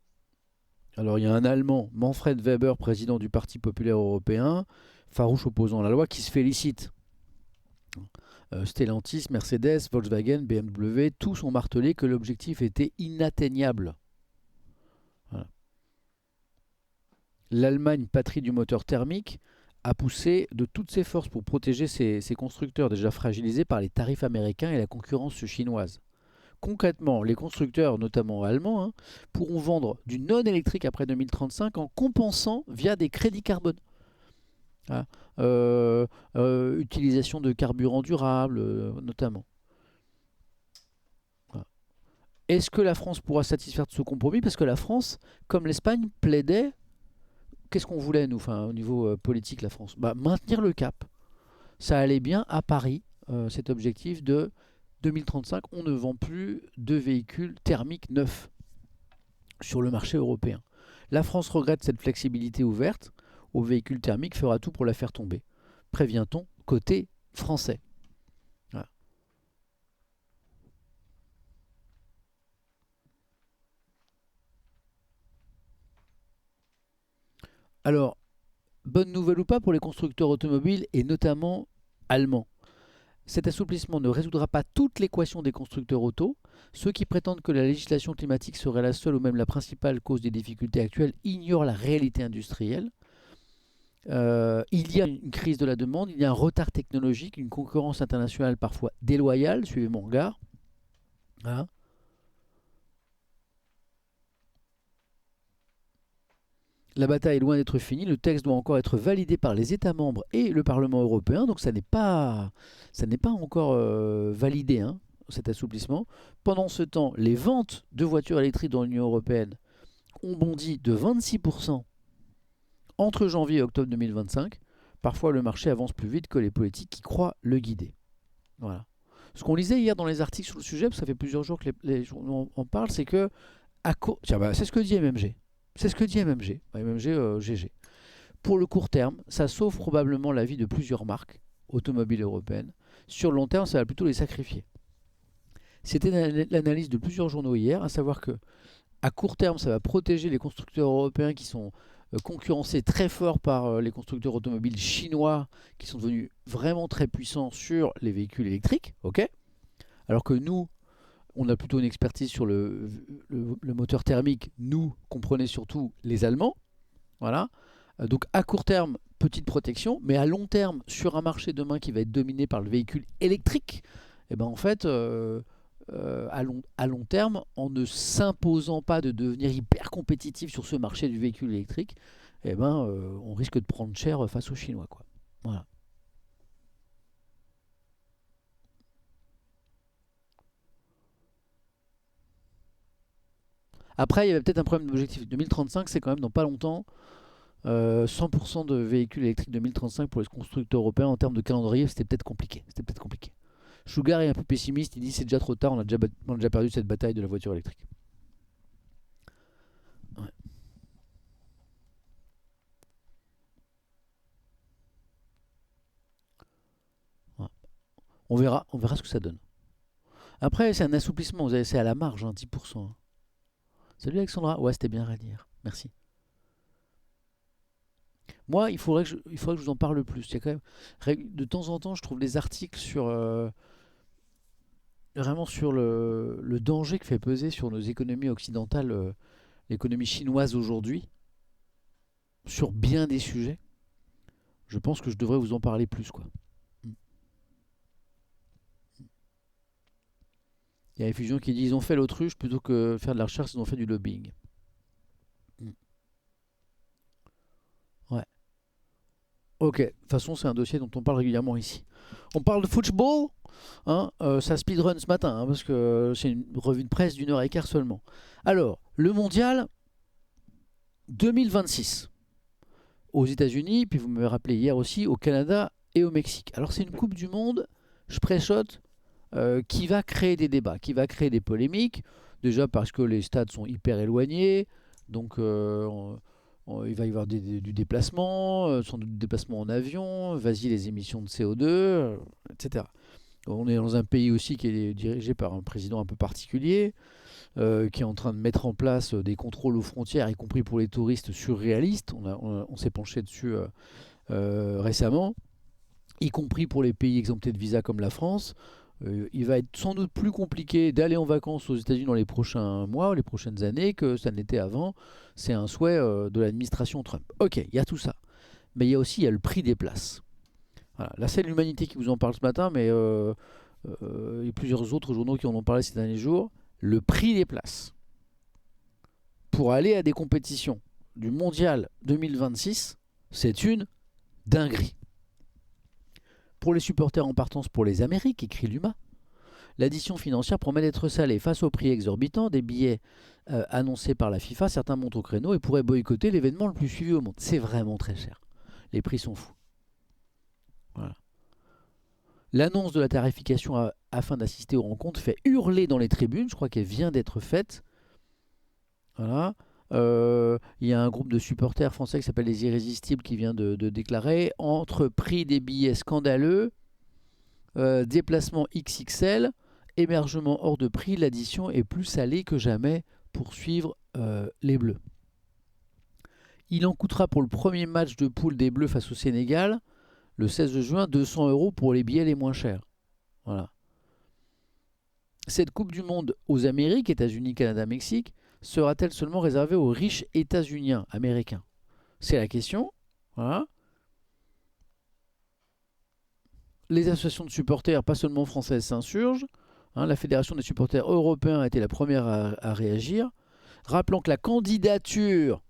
Alors il y a un Allemand, Manfred Weber, président du Parti populaire européen, farouche opposant à la loi, qui se félicite. Stellantis, Mercedes, Volkswagen, BMW, tous ont martelé que l'objectif était inatteignable. Voilà. L'Allemagne, patrie du moteur thermique, a poussé de toutes ses forces pour protéger ses constructeurs déjà fragilisés par les tarifs américains et la concurrence chinoise. Concrètement, les constructeurs, notamment allemands, hein, pourront vendre du non-électrique après 2035 en compensant via des crédits carbone. Hein, utilisation de carburants durables, notamment. Voilà. Est-ce que la France pourra satisfaire de ce compromis? Parce que la France, comme l'Espagne, plaidait. Qu'est-ce qu'on voulait, nous, au niveau politique, la France? Maintenir le cap. Ça allait bien à Paris, cet objectif de 2035. On ne vend plus de véhicules thermiques neufs sur le marché européen. La France regrette cette flexibilité ouverte aux véhicules thermiques, fera tout pour la faire tomber. Prévient-on côté français. Voilà. Alors, bonne nouvelle ou pas pour les constructeurs automobiles et notamment allemands. Cet assouplissement ne résoudra pas toute l'équation des constructeurs auto. Ceux qui prétendent que la législation climatique serait la seule ou même la principale cause des difficultés actuelles ignorent la réalité industrielle. Il y a une crise de la demande, il y a un retard technologique, une concurrence internationale parfois déloyale, suivez mon regard. Hein. La bataille est loin d'être finie, le texte doit encore être validé par les États membres et le Parlement européen, donc ça n'est pas encore validé, hein, cet assouplissement. Pendant ce temps, les ventes de voitures électriques dans l'Union européenne ont bondi de 26% entre janvier et octobre 2025. Parfois, le marché avance plus vite que les politiques qui croient le guider. Voilà. Ce qu'on lisait hier dans les articles sur le sujet, parce que ça fait plusieurs jours que les journaux en parlent, c'est que c'est ce que dit MMG. C'est ce que dit MMG. MMG GG. Pour le court terme, ça sauve probablement la vie de plusieurs marques automobiles européennes. Sur le long terme, ça va plutôt les sacrifier. C'était l'analyse de plusieurs journaux hier, à savoir que à court terme, ça va protéger les constructeurs européens qui sont concurrencés très fort par les constructeurs automobiles chinois qui sont devenus vraiment très puissants sur les véhicules électriques, ok. Alors que nous, on a plutôt une expertise sur le moteur thermique. Nous, comprenez surtout les Allemands. Voilà. Donc à court terme, petite protection, mais à long terme, sur un marché demain qui va être dominé par le véhicule électrique, et ben en fait, à long terme, en ne s'imposant pas de devenir hyper compétitif sur ce marché du véhicule électrique, et ben, on risque de prendre cher face aux Chinois, quoi. Voilà. Après, il y avait peut-être un problème d'objectif. 2035, c'est quand même dans pas longtemps. 100% de véhicules électriques 2035 pour les constructeurs européens en termes de calendrier, c'était peut-être compliqué. C'était peut-être compliqué. Sugar est un peu pessimiste, il dit c'est déjà trop tard, on a déjà perdu cette bataille de la voiture électrique. Ouais, ouais. On verra ce que ça donne. Après, c'est un assouplissement, vous avez, c'est à la marge, hein, 10%. Hein. Salut Alexandra, ouais, c'était bien à dire, merci. Moi, il faudrait que je vous en parle plus. Il y a quand même, de temps en temps, je trouve des articles sur vraiment sur le danger que fait peser sur nos économies occidentales l'économie chinoise aujourd'hui, sur bien des sujets. Je pense que je devrais vous en parler plus, quoi. Mm. Il y a Effusion qui dit ils ont fait l'autruche plutôt que faire de la recherche, ils ont fait du lobbying. Mm. Ouais. Ok. De toute façon, c'est un dossier dont on parle régulièrement ici. On parle de football. Hein, ça speedrun ce matin, hein, parce que c'est une revue de presse d'une heure et quart seulement. Alors, le mondial 2026 aux États-Unis, puis vous me rappelez hier aussi au Canada et au Mexique. Alors, c'est une Coupe du Monde, je préchote, qui va créer des débats, qui va créer des polémiques. Déjà parce que les stades sont hyper éloignés, donc il va y avoir du déplacement, sans doute du déplacement en avion, vas-y les émissions de CO2, etc. On est dans un pays aussi qui est dirigé par un président un peu particulier, qui est en train de mettre en place des contrôles aux frontières, y compris pour les touristes surréalistes. On s'est penché dessus récemment, y compris pour les pays exemptés de visa comme la France. Il va être sans doute plus compliqué d'aller en vacances aux États-Unis dans les prochains mois, les prochaines années, que ça n'était avant. C'est un souhait de l'administration Trump. Ok, il y a tout ça. Mais il y a le prix des places. Voilà. Là, c'est l'Humanité qui vous en parle ce matin, mais il y a plusieurs autres journaux qui en ont parlé ces derniers jours. Le prix des places pour aller à des compétitions du Mondial 2026, c'est une dinguerie. Pour les supporters en partance pour les Amériques, écrit l'UMA, l'addition financière promet d'être salée. Face au prix exorbitant des billets annoncés par la FIFA, certains montent au créneau et pourraient boycotter l'événement le plus suivi au monde. C'est vraiment très cher. Les prix sont fous. Voilà. L'annonce de la tarification afin d'assister aux rencontres fait hurler dans les tribunes. Je crois qu'elle vient d'être faite. Voilà. Il y a un groupe de supporters français qui s'appelle les Irrésistibles qui vient de déclarer entre prix des billets scandaleux, déplacement XXL, hébergement hors de prix, l'addition est plus salée que jamais pour suivre les Bleus. Il en coûtera pour le premier match de poule des Bleus face au Sénégal, le 16 juin, 200 € pour les billets les moins chers. Voilà. Cette Coupe du Monde aux Amériques, États-Unis, Canada, Mexique, sera-t-elle seulement réservée aux riches États-Uniens américains? C'est la question. Voilà. Les associations de supporters, pas seulement françaises, s'insurgent. Hein, la Fédération des supporters européens a été la première à réagir. Rappelons que la candidature,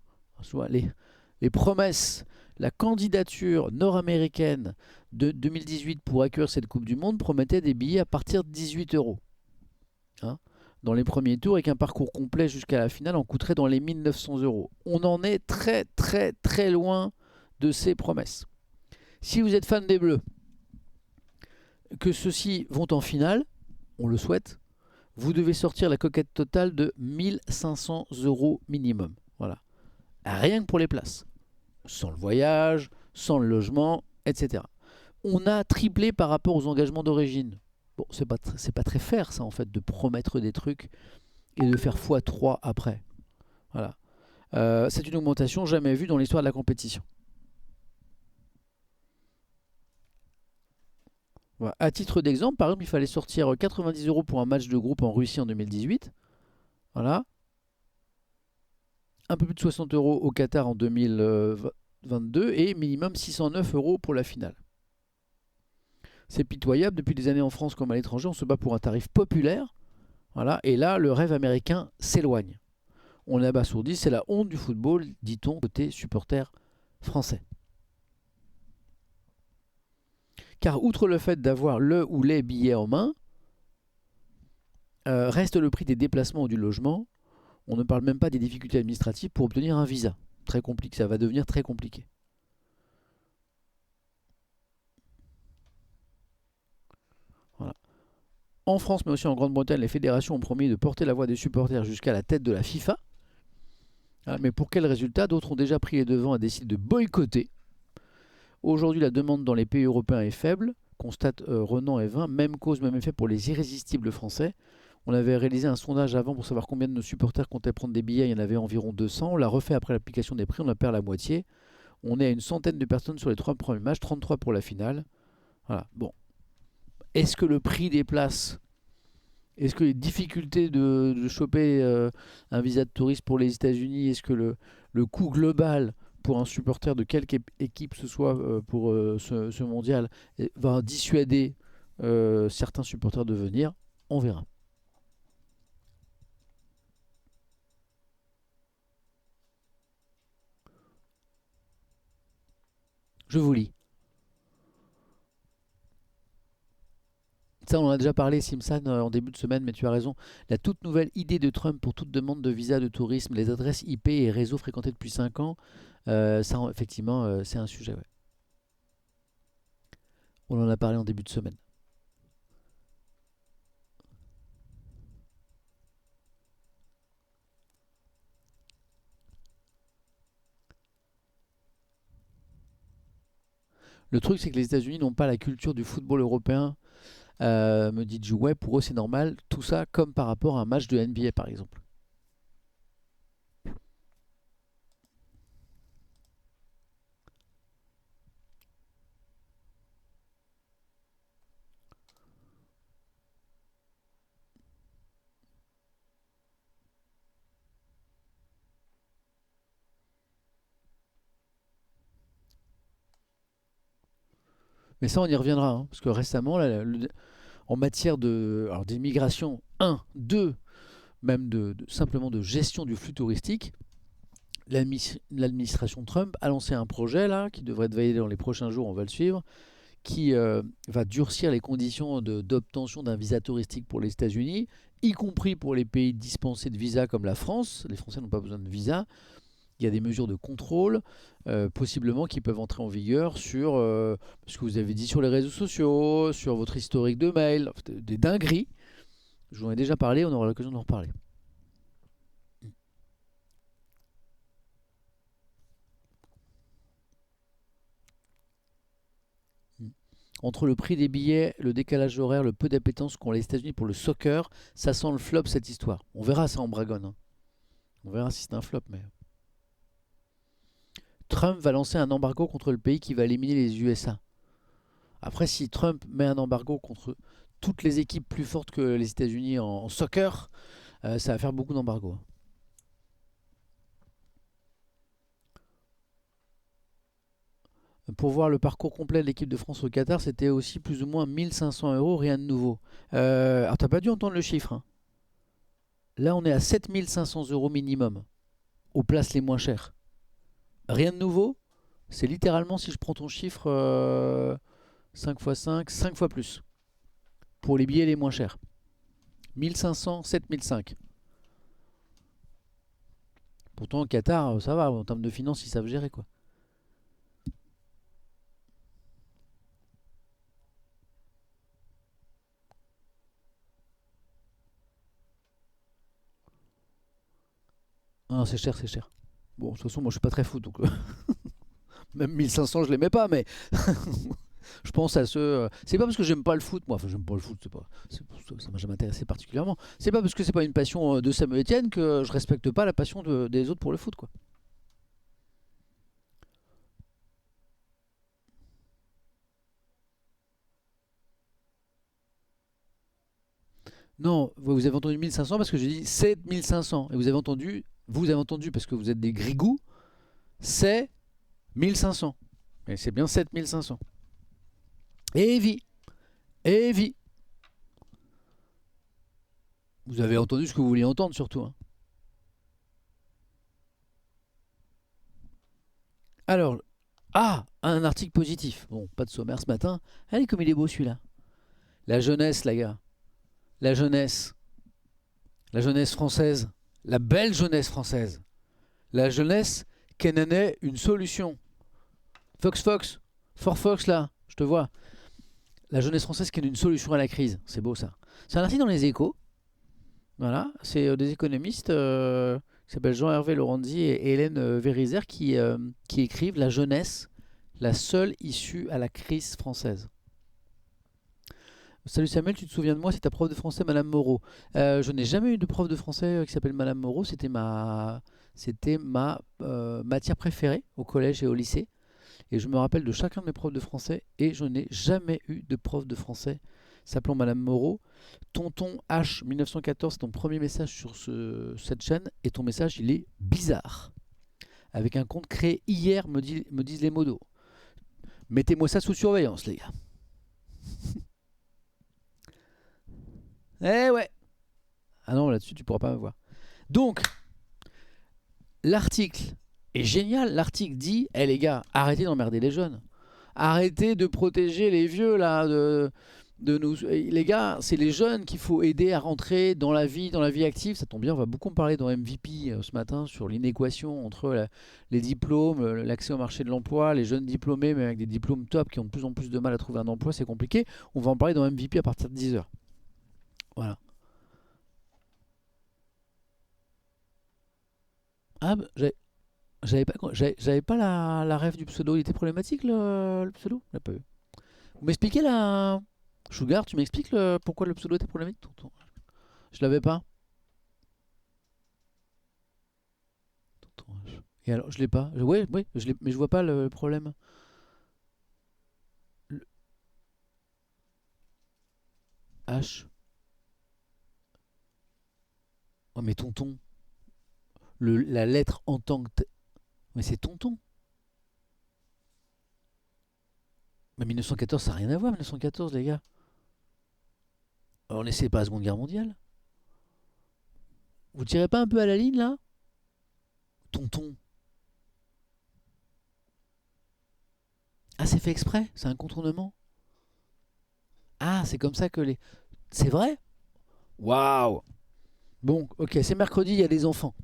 soit les promesses, la candidature nord-américaine de 2018 pour accueillir cette Coupe du Monde promettait des billets à partir de 18 €. Hein, dans les premiers tours et qu'un parcours complet jusqu'à la finale en coûterait dans les 1900 €. On en est très très très loin de ces promesses. Si vous êtes fan des Bleus, que ceux-ci vont en finale, on le souhaite, vous devez sortir la coquette totale de 1500 € minimum. Voilà. Rien que pour les places. Sans le voyage, sans le logement, etc. On a triplé par rapport aux engagements d'origine. Bon, c'est pas très fair ça en fait de promettre des trucs et de faire x3 après. Voilà. C'est une augmentation jamais vue dans l'histoire de la compétition. Voilà. À titre d'exemple, par exemple, il fallait sortir 90 euros pour un match de groupe en Russie en 2018. Voilà. Un peu plus de 60 euros au Qatar en 2022 et minimum 609 euros pour la finale. C'est pitoyable, depuis des années en France comme à l'étranger, on se bat pour un tarif populaire. Voilà. Et là, le rêve américain s'éloigne. On est abasourdi, c'est la honte du football, dit-on, côté supporter français. Car outre le fait d'avoir le ou les billets en main, reste le prix des déplacements ou du logement. On ne parle même pas des difficultés administratives pour obtenir un visa. Très compliqué, ça va devenir très compliqué. Voilà. En France, mais aussi en Grande-Bretagne, les fédérations ont promis de porter la voix des supporters jusqu'à la tête de la FIFA. Mais pour quel résultat? D'autres ont déjà pris les devants et décidé de boycotter. Aujourd'hui, la demande dans les pays européens est faible, constate Renan et Vin. Même cause, même effet pour les irrésistibles français. On avait réalisé un sondage avant pour savoir combien de nos supporters comptaient prendre des billets. Il y en avait environ 200. On l'a refait après l'application des prix. On a perdu la moitié. On est à une centaine de personnes sur les 3 premiers matchs, 33 pour la finale. Voilà. Bon. Est-ce que le prix des places, est-ce que les difficultés de choper un visa de touriste pour les États-Unis, est-ce que le coût global pour un supporter de quelque équipe ce soit pour ce mondial va dissuader certains supporters de venir? On verra. Je vous lis. Ça, on en a déjà parlé, Simpson, en début de semaine, mais tu as raison. La toute nouvelle idée de Trump pour toute demande de visa de tourisme, les adresses IP et réseaux fréquentés depuis 5 ans, ça, effectivement, c'est un sujet. Ouais. On en a parlé en début de semaine. Le truc, c'est que les États-Unis n'ont pas la culture du football européen, me dit Jouet. Pour eux, c'est normal. Tout ça comme par rapport à un match de NBA, par exemple. Mais ça, on y reviendra, hein, parce que récemment, là, en matière d'immigration, 1, 2, même simplement de gestion du flux touristique, l'administration Trump a lancé un projet là, qui devrait être validé dans les prochains jours, on va le suivre, qui va durcir les conditions d'obtention d'un visa touristique pour les États-Unis, y compris pour les pays dispensés de visa comme la France. Les Français n'ont pas besoin de visa. Il y a des mesures de contrôle, possiblement, qui peuvent entrer en vigueur sur ce que vous avez dit sur les réseaux sociaux, sur votre historique de mail, des dingueries. Je vous en ai déjà parlé, on aura l'occasion d'en reparler. Entre le prix des billets, le décalage horaire, le peu d'appétence qu'ont les États-Unis pour le soccer, ça sent le flop cette histoire. On verra ça en Bragonne. Hein. On verra si c'est un flop, mais. Trump va lancer un embargo contre le pays qui va éliminer les USA. Après, si Trump met un embargo contre toutes les équipes plus fortes que les États-Unis en soccer, ça va faire beaucoup d'embargos. Pour voir le parcours complet de l'équipe de France au Qatar, c'était aussi plus ou moins 1500 euros, rien de nouveau. Alors, t'as pas dû entendre le chiffre. Hein. Là, on est à 7500 euros minimum, aux places les moins chères. Rien de nouveau, c'est littéralement, si je prends ton chiffre, 5 x 5, 5 fois plus. Pour les billets les moins chers. 1500, 7005. Pourtant, au Qatar, ça va, en termes de finances, ils savent gérer quoi. Ah, c'est cher, c'est cher. Bon, de toute façon, moi je suis pas très fou, donc même 1500 je les mets pas, mais Je pense à ceux. C'est pas parce que j'aime pas le foot, moi. Enfin, j'aime pas le foot, ça m'a jamais intéressé particulièrement. C'est pas parce que c'est pas une passion de Samuel Etienne que je respecte pas la passion des autres pour le foot, quoi. Non, vous avez entendu 1500 parce que j'ai dit 7500. Et vous avez entendu parce que vous êtes des grigous, c'est 1500. Et c'est bien 7500. Et vie, et vie. Vous avez entendu ce que vous vouliez entendre surtout, hein. Alors, un article positif. Bon, pas de sommaire ce matin. Allez, comme il est beau celui-là. La jeunesse, les gars. La jeunesse. La jeunesse française. La belle jeunesse française. La jeunesse qui en est une solution. Fox Fox. Fort Fox là, je te vois. La jeunesse française qui est une solution à la crise. C'est beau ça. C'est un article dans les échos. Voilà. C'est des économistes qui s'appellent Jean-Hervé Lorenzi et Hélène Verizer qui écrivent La jeunesse, la seule issue à la crise française. Salut Samuel, tu te souviens de moi, c'est ta prof de français, Madame Moreau. Je n'ai jamais eu de prof de français qui s'appelle Madame Moreau, c'était ma matière préférée au collège et au lycée. Et je me rappelle de chacun de mes profs de français et je n'ai jamais eu de prof de français s'appelant Madame Moreau. Tonton H 1914, c'est ton premier message sur cette chaîne et ton message il est bizarre. Avec un compte créé hier, me disent les modos. Mettez-moi ça sous surveillance, les gars. Eh ouais. Ah non, là-dessus, tu pourras pas me voir. Donc, l'article est génial. L'article dit, les gars, arrêtez d'emmerder les jeunes. Arrêtez de protéger les vieux, là, de nous. Les gars, c'est les jeunes qu'il faut aider à rentrer dans la vie active. Ça tombe bien, on va beaucoup en parler dans MVP ce matin sur l'inéquation entre les diplômes, l'accès au marché de l'emploi, les jeunes diplômés, mais avec des diplômes top qui ont de plus en plus de mal à trouver un emploi, c'est compliqué. On va en parler dans MVP à partir de 10h. Voilà. Ah, j'avais pas la rêve du pseudo. Il était problématique le pseudo? Je l'ai pas eu. Vous m'expliquez la. Sugar, tu m'expliques pourquoi le pseudo était problématique? Tonton. Je l'avais pas. Tonton H. Et alors, je l'ai pas. Ouais, ouais, mais je vois pas le problème. Le H. Oh, mais tonton. La lettre en tant que. Mais c'est tonton. Mais 1914, ça n'a rien à voir, 1914, les gars. On n'essaie pas la Seconde Guerre mondiale. Vous tirez pas un peu à la ligne, là? Tonton. Ah, c'est fait exprès? C'est un contournement? Ah, c'est comme ça que les. C'est vrai? Waouh! Bon, ok, c'est mercredi, il y a des enfants.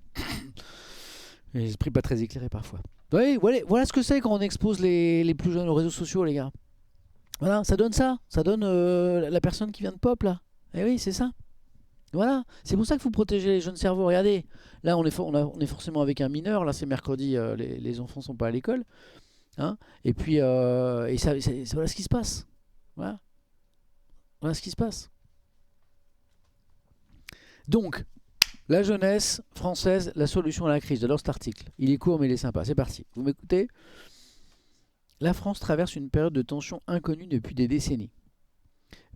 Les esprits pas très éclairés parfois. Oui, voilà ce que c'est quand on expose les plus jeunes aux réseaux sociaux, les gars. Voilà, ça donne ça. Ça donne la personne qui vient de pop, là. Eh oui, c'est ça. Voilà. C'est pour ça qu'il faut protéger les jeunes cerveaux. Regardez, là, on est forcément avec un mineur. Là, c'est mercredi, les enfants sont pas à l'école. Hein, et puis, voilà ce qui se passe. Voilà, voilà ce qui se passe. Donc, la jeunesse française, la solution à la crise. J'adore cet article. Il est court, mais il est sympa. C'est parti. Vous m'écoutez? La France traverse une période de tension inconnue depuis des décennies.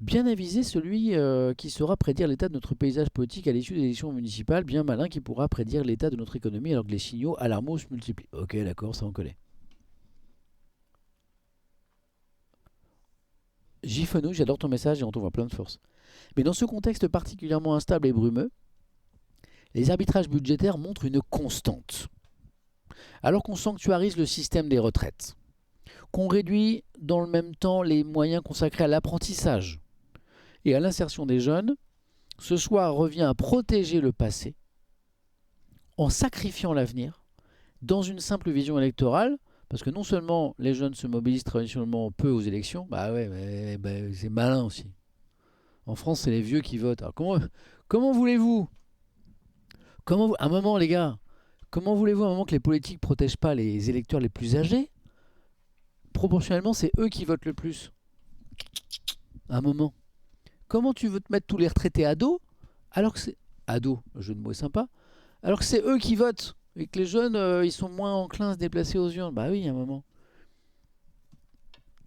Bien avisé celui qui saura prédire l'état de notre paysage politique à l'issue des élections municipales, bien malin qui pourra prédire l'état de notre économie alors que les signaux alarmants se multiplient. Ok, d'accord, ça on connaît. Gifenouille, j'adore ton message et on t'envoie plein de force. Mais dans ce contexte particulièrement instable et brumeux, les arbitrages budgétaires montrent une constante. Alors qu'on sanctuarise le système des retraites, qu'on réduit dans le même temps les moyens consacrés à l'apprentissage et à l'insertion des jeunes, ce choix revient à protéger le passé en sacrifiant l'avenir dans une simple vision électorale, parce que non seulement les jeunes se mobilisent traditionnellement peu aux élections, bah ouais, mais c'est malin aussi. En France, c'est les vieux qui votent. Alors comment voulez-vous, un moment les gars, comment voulez-vous à un moment que les politiques protègent pas les électeurs les plus âgés? proportionnellement, c'est eux qui votent le plus. À un moment. Comment tu veux te mettre tous les retraités à dos alors que c'est. À dos, le jeu de mots est sympa. Alors que c'est eux qui votent. Et que les jeunes, ils sont moins enclins à se déplacer aux urnes. Bah oui, à un moment.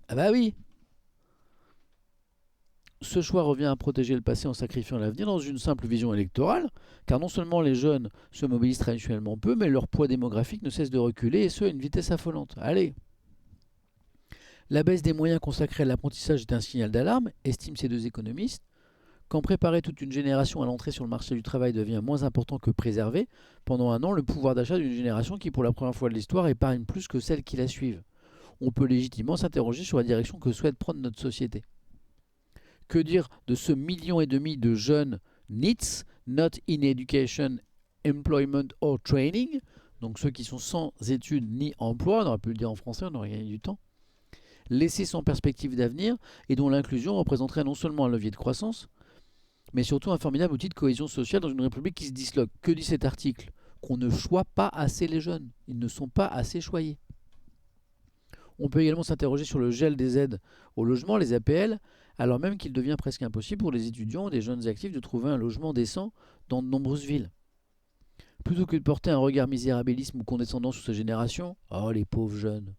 Ah bah oui. Ce choix revient à protéger le passé en sacrifiant l'avenir dans une simple vision électorale, car non seulement les jeunes se mobilisent traditionnellement peu, mais leur poids démographique ne cesse de reculer, et ce à une vitesse affolante. Allez. La baisse des moyens consacrés à l'apprentissage est un signal d'alarme, estiment ces deux économistes. Quand préparer toute une génération à l'entrée sur le marché du travail devient moins important que préserver, pendant un an, le pouvoir d'achat d'une génération qui, pour la première fois de l'histoire, épargne plus que celles qui la suivent. On peut légitimement s'interroger sur la direction que souhaite prendre notre société. Que dire de ce million et demi de jeunes NEETs, Not in Education, Employment or Training, donc ceux qui sont sans études ni emploi, on aurait pu le dire en français, on aurait gagné du temps, laissés sans perspective d'avenir et dont l'inclusion représenterait non seulement un levier de croissance, mais surtout un formidable outil de cohésion sociale dans une république qui se disloque. Que dit cet article? Qu'on ne choie pas assez les jeunes. Ils ne sont pas assez choyés. On peut également s'interroger sur le gel des aides au logement, les APL, alors même qu'il devient presque impossible pour les étudiants ou des jeunes actifs de trouver un logement décent dans de nombreuses villes. Plutôt que de porter un regard misérabilisme ou condescendant sur ces générations, oh les pauvres jeunes,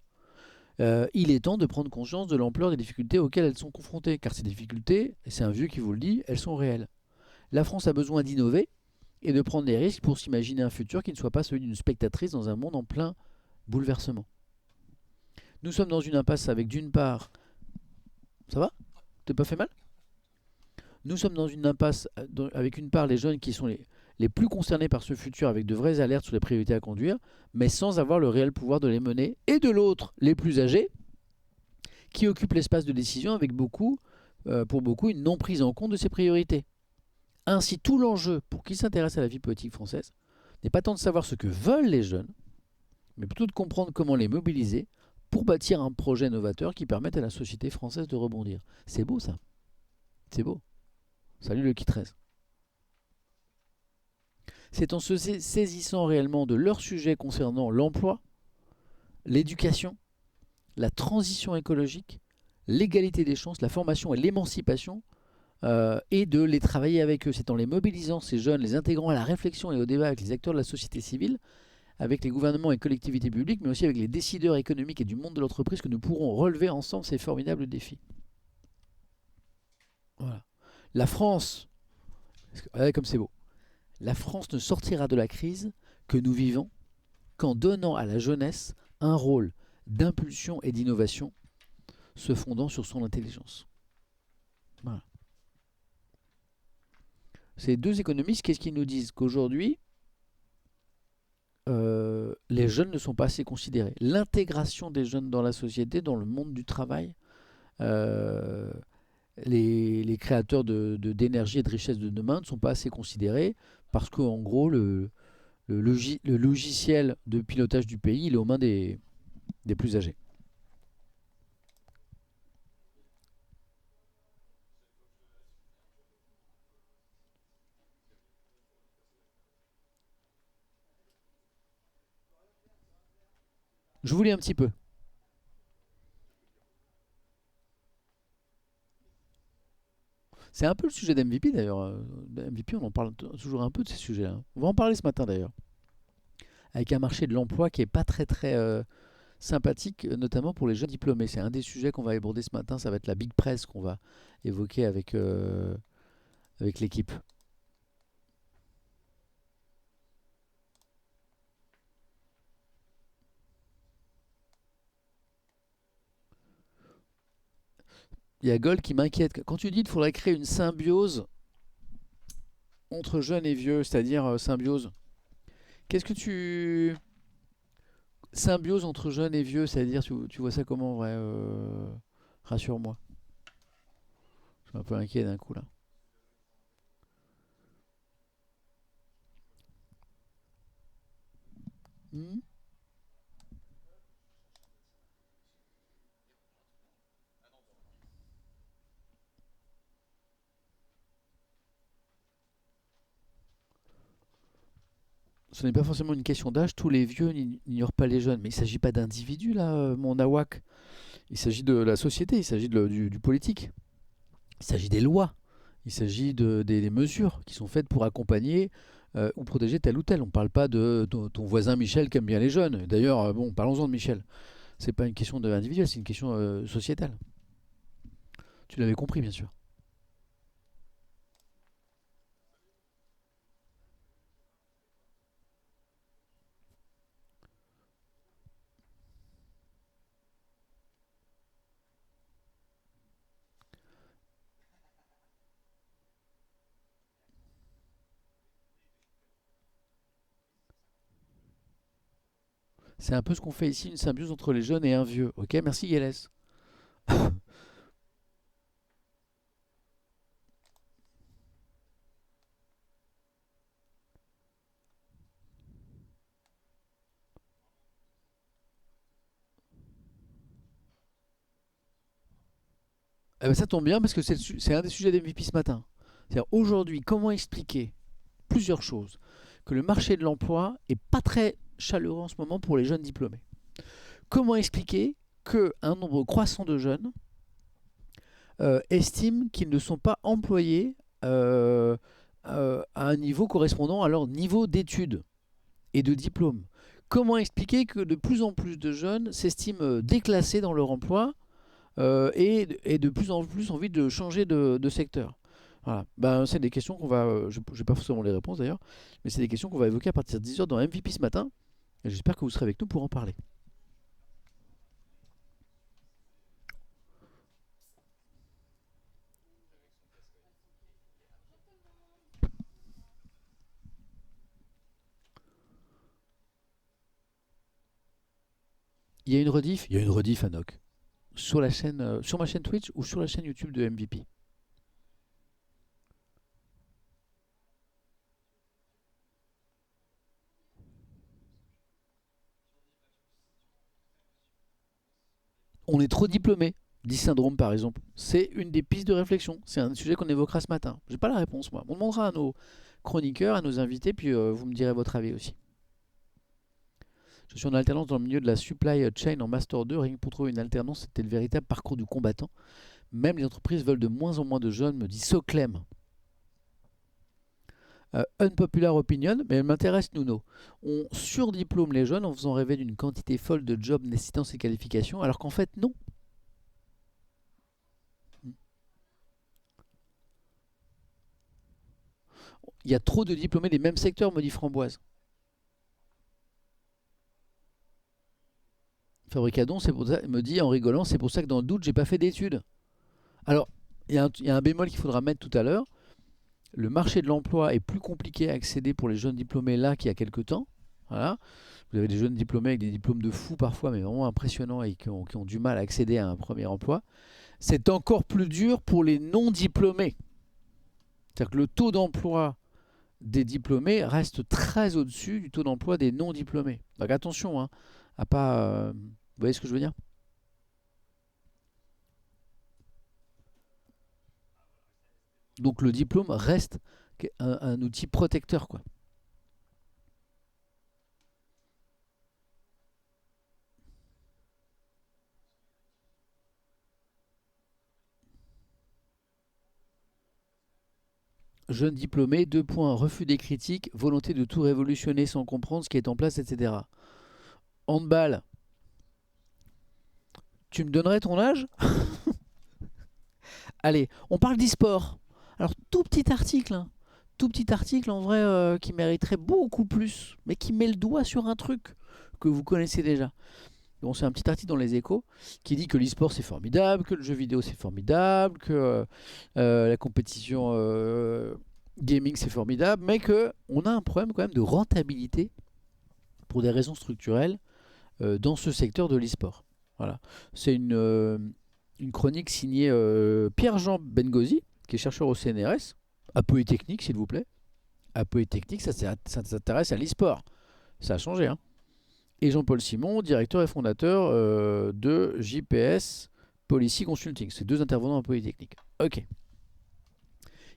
il est temps de prendre conscience de l'ampleur des difficultés auxquelles elles sont confrontées, car ces difficultés, et c'est un vieux qui vous le dit, elles sont réelles. La France a besoin d'innover et de prendre des risques pour s'imaginer un futur qui ne soit pas celui d'une spectatrice dans un monde en plein bouleversement. Nous sommes dans une impasse avec d'une part... Ça va? T'es pas fait mal? Nous sommes dans une impasse avec une part les jeunes qui sont les plus concernés par ce futur avec de vraies alertes sur les priorités à conduire, mais sans avoir le réel pouvoir de les mener, et de l'autre, les plus âgés, qui occupent l'espace de décision avec pour beaucoup, une non prise en compte de ces priorités. Ainsi, tout l'enjeu pour qui s'intéresse à la vie politique française n'est pas tant de savoir ce que veulent les jeunes, mais plutôt de comprendre comment les mobiliser pour bâtir un projet novateur qui permette à la société française de rebondir. C'est beau ça, c'est beau. Salut le kit 13. C'est en se saisissant réellement de leurs sujets concernant l'emploi, l'éducation, la transition écologique, l'égalité des chances, la formation et l'émancipation, et de les travailler avec eux. C'est en les mobilisant, ces jeunes, les intégrant à la réflexion et au débat avec les acteurs de la société civile, avec les gouvernements et collectivités publiques, mais aussi avec les décideurs économiques et du monde de l'entreprise que nous pourrons relever ensemble ces formidables défis. Voilà. La France, regardez comme c'est beau, la France ne sortira de la crise que nous vivons qu'en donnant à la jeunesse un rôle d'impulsion et d'innovation se fondant sur son intelligence. Voilà. Ces deux économistes, qu'est-ce qu'ils nous disent? Qu'aujourd'hui, les jeunes ne sont pas assez considérés. L'intégration des jeunes dans la société, dans le monde du travail, euh, les créateurs d'énergie et de richesse de demain ne sont pas assez considérés parce qu'en gros, le logiciel de pilotage du pays, il est aux mains des plus âgés. Je vous lis un petit peu. C'est un peu le sujet d'MVP d'ailleurs. MVP, on en parle toujours un peu de ces sujets-là. On va en parler ce matin d'ailleurs. Avec un marché de l'emploi qui est pas très très sympathique, notamment pour les jeunes diplômés. C'est un des sujets qu'on va aborder ce matin. Ça va être la big press qu'on va évoquer avec l'équipe. Il y a Gold qui m'inquiète. Quand tu dis qu'il faudrait créer une symbiose entre jeunes et vieux, c'est-à-dire symbiose, qu'est-ce que tu... Symbiose entre jeunes et vieux, c'est-à-dire tu vois ça comment en vrai rassure-moi. Je suis un peu inquiet d'un coup là. Hmm. Ce n'est pas forcément une question d'âge, tous les vieux n'ignorent pas les jeunes, mais il ne s'agit pas d'individus là, mon nawak. Il s'agit de la société, il s'agit du politique, il s'agit des lois, il s'agit des mesures qui sont faites pour accompagner ou protéger tel ou tel. On ne parle pas de ton voisin Michel qui aime bien les jeunes. D'ailleurs, bon, parlons-en de Michel. C'est pas une question individuelle, c'est une question sociétale. Tu l'avais compris, bien sûr. C'est un peu ce qu'on fait ici, une symbiose entre les jeunes et un vieux. Ok, merci Yélès. Eh ben, ça tombe bien parce que c'est un des sujets d'MVP ce matin. C'est-à-dire aujourd'hui, comment expliquer plusieurs choses. Que le marché de l'emploi est pas très chaleureux en ce moment pour les jeunes diplômés. Comment expliquer qu'un nombre croissant de jeunes estiment qu'ils ne sont pas employés à un niveau correspondant à leur niveau d'études et de diplôme. Comment expliquer que de plus en plus de jeunes s'estiment déclassés dans leur emploi et de plus en plus envie de changer de secteur. Voilà. Ben, c'est des questions qu'on va. Je n'ai pas forcément les réponses d'ailleurs, mais c'est des questions qu'on va évoquer à partir de 10h dans MVP ce matin. Et j'espère que vous serez avec nous pour en parler. Il y a une rediff. Il y a une rediff, Anoc. Sur la chaîne, sur ma chaîne Twitch ou sur la chaîne YouTube de MVP. On est trop diplômé, dit Syndrome par exemple. C'est une des pistes de réflexion. C'est un sujet qu'on évoquera ce matin. J'ai pas la réponse moi. On demandera à nos chroniqueurs, à nos invités, puis vous me direz votre avis aussi. Je suis en alternance dans le milieu de la supply chain en Master 2. Rien que pour trouver une alternance, c'était le véritable parcours du combattant. Même les entreprises veulent de moins en moins de jeunes, me dit Soclem. Unpopular opinion, mais elle m'intéresse, Nuno. On surdiplôme les jeunes en faisant rêver d'une quantité folle de jobs nécessitant ces qualifications, alors qu'en fait, non. Il y a trop de diplômés des mêmes secteurs, me dit Framboise. Fabricadon, c'est pour ça, me dit en rigolant, c'est pour ça que dans le doute, j'ai pas fait d'études. Alors, il y a un bémol qu'il faudra mettre tout à l'heure. Le marché de l'emploi est plus compliqué à accéder pour les jeunes diplômés là qu'il y a quelques temps. Voilà. Vous avez des jeunes diplômés avec des diplômes de fous parfois, mais vraiment impressionnants et qui ont du mal à accéder à un premier emploi. C'est encore plus dur pour les non-diplômés. C'est-à-dire que le taux d'emploi des diplômés reste très au-dessus du taux d'emploi des non-diplômés. Donc attention, hein, à pas. Vous voyez ce que je veux dire? Donc le diplôme reste un outil protecteur, quoi. Jeune diplômé, deux points, refus des critiques, volonté de tout révolutionner sans comprendre ce qui est en place, etc. Handball, tu me donnerais ton âge? Allez, on parle d'e-sport. Alors, tout petit article en vrai qui mériterait beaucoup plus, mais qui met le doigt sur un truc que vous connaissez déjà. Bon, c'est un petit article dans les Échos qui dit que l'e-sport c'est formidable, que le jeu vidéo c'est formidable, que la compétition gaming c'est formidable, mais que on a un problème quand même de rentabilité pour des raisons structurelles dans ce secteur de l'e-sport. Voilà. C'est une chronique signée Pierre-Jean Bengozi, qui est chercheur au CNRS, à Polytechnique s'il vous plaît. À Polytechnique, ça s'intéresse à l'e-sport. Ça a changé, hein. Et Jean-Paul Simon, directeur et fondateur de JPS Policy Consulting. C'est deux intervenants à Polytechnique. Ok.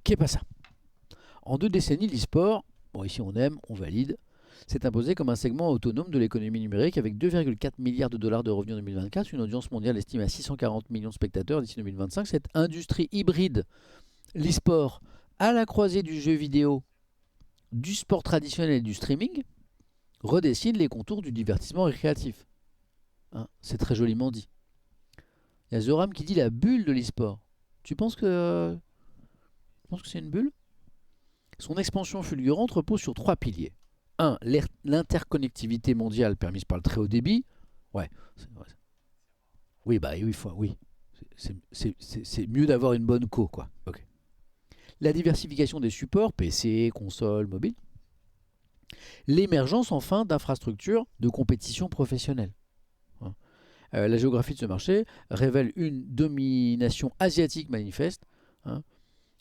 Qui est pas ça? En 2 décennies, l'e-sport, bon ici on aime, on valide, s'est imposé comme un segment autonome de l'économie numérique avec 2,4 milliards de dollars de revenus en 2024, une audience mondiale estimée à 640 millions de spectateurs d'ici 2025. Cette industrie hybride, l'e-sport, à la croisée du jeu vidéo, du sport traditionnel et du streaming, redessine les contours du divertissement récréatif. Hein, c'est très joliment dit. Il y a Zoram qui dit la bulle de l'e-sport. Tu penses que c'est une bulle? Son expansion fulgurante repose sur 3 piliers. 1. L'interconnectivité mondiale permise par le très haut débit. Ouais. Oui, bah oui, oui. C'est mieux d'avoir une bonne co, quoi. Ok. La diversification des supports, PC, console, mobile. L'émergence, enfin, d'infrastructures de compétition professionnelle. La géographie de ce marché révèle une domination asiatique manifeste. Hein.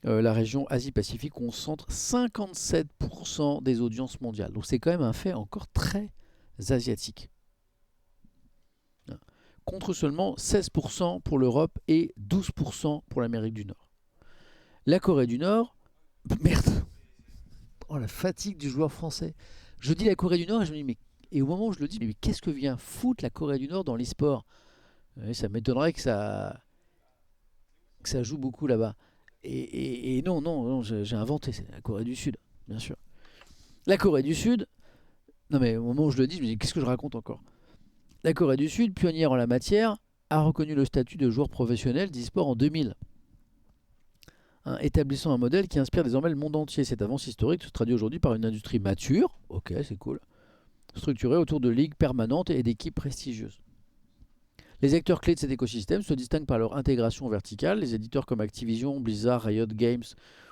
La région Asie-Pacifique concentre 57% des audiences mondiales. Donc c'est quand même un fait encore très asiatique. Contre seulement 16% pour l'Europe et 12% pour l'Amérique du Nord. La Corée du Nord... Merde. Oh, la fatigue du joueur français. Je dis la Corée du Nord et je me dis, mais... Et au moment où je le dis, mais qu'est-ce que vient foutre la Corée du Nord dans l'e-sport? Ça m'étonnerait que ça joue beaucoup là-bas. Et non, j'ai inventé, c'est la Corée du Sud, bien sûr. La Corée du Sud, non mais au moment où je le dis, je me dis, qu'est-ce que je raconte encore? La Corée du Sud, pionnière en la matière, a reconnu le statut de joueur professionnel d'e-sport en 2000. Hein, établissant un modèle qui inspire désormais le monde entier. Cette avance historique se traduit aujourd'hui par une industrie mature, ok, c'est cool, structurée autour de ligues permanentes et d'équipes prestigieuses. Les acteurs clés de cet écosystème se distinguent par leur intégration verticale. Les éditeurs comme Activision, Blizzard, Riot Games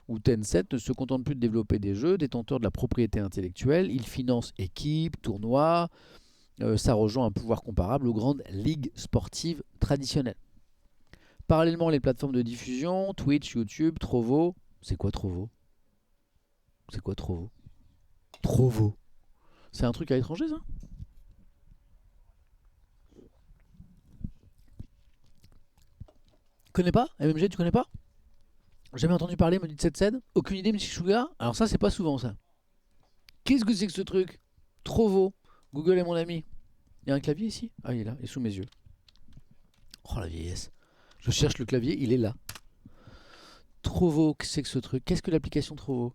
ou Tencent ne se contentent plus de développer des jeux, détenteurs de la propriété intellectuelle. Ils financent équipes, tournois. Ça rejoint un pouvoir comparable aux grandes ligues sportives traditionnelles. Parallèlement, les plateformes de diffusion, Twitch, YouTube, Trovo. C'est quoi Trovo? C'est quoi Trovo? Trovo. C'est un truc à l'étranger, ça? Connais pas? MMG, tu connais pas? Jamais entendu parler, me dit 7 Aucune idée, Monsieur Sugar? Alors ça, c'est pas souvent ça. Qu'est-ce que c'est que ce truc? Trovo. Google est mon ami. Il y a un clavier ici? Ah, il est là, il est sous mes yeux. Oh la vieillesse. Je cherche le clavier, il est là. Trovo, qu'est-ce que c'est que ce truc? Qu'est-ce que l'application Trovo?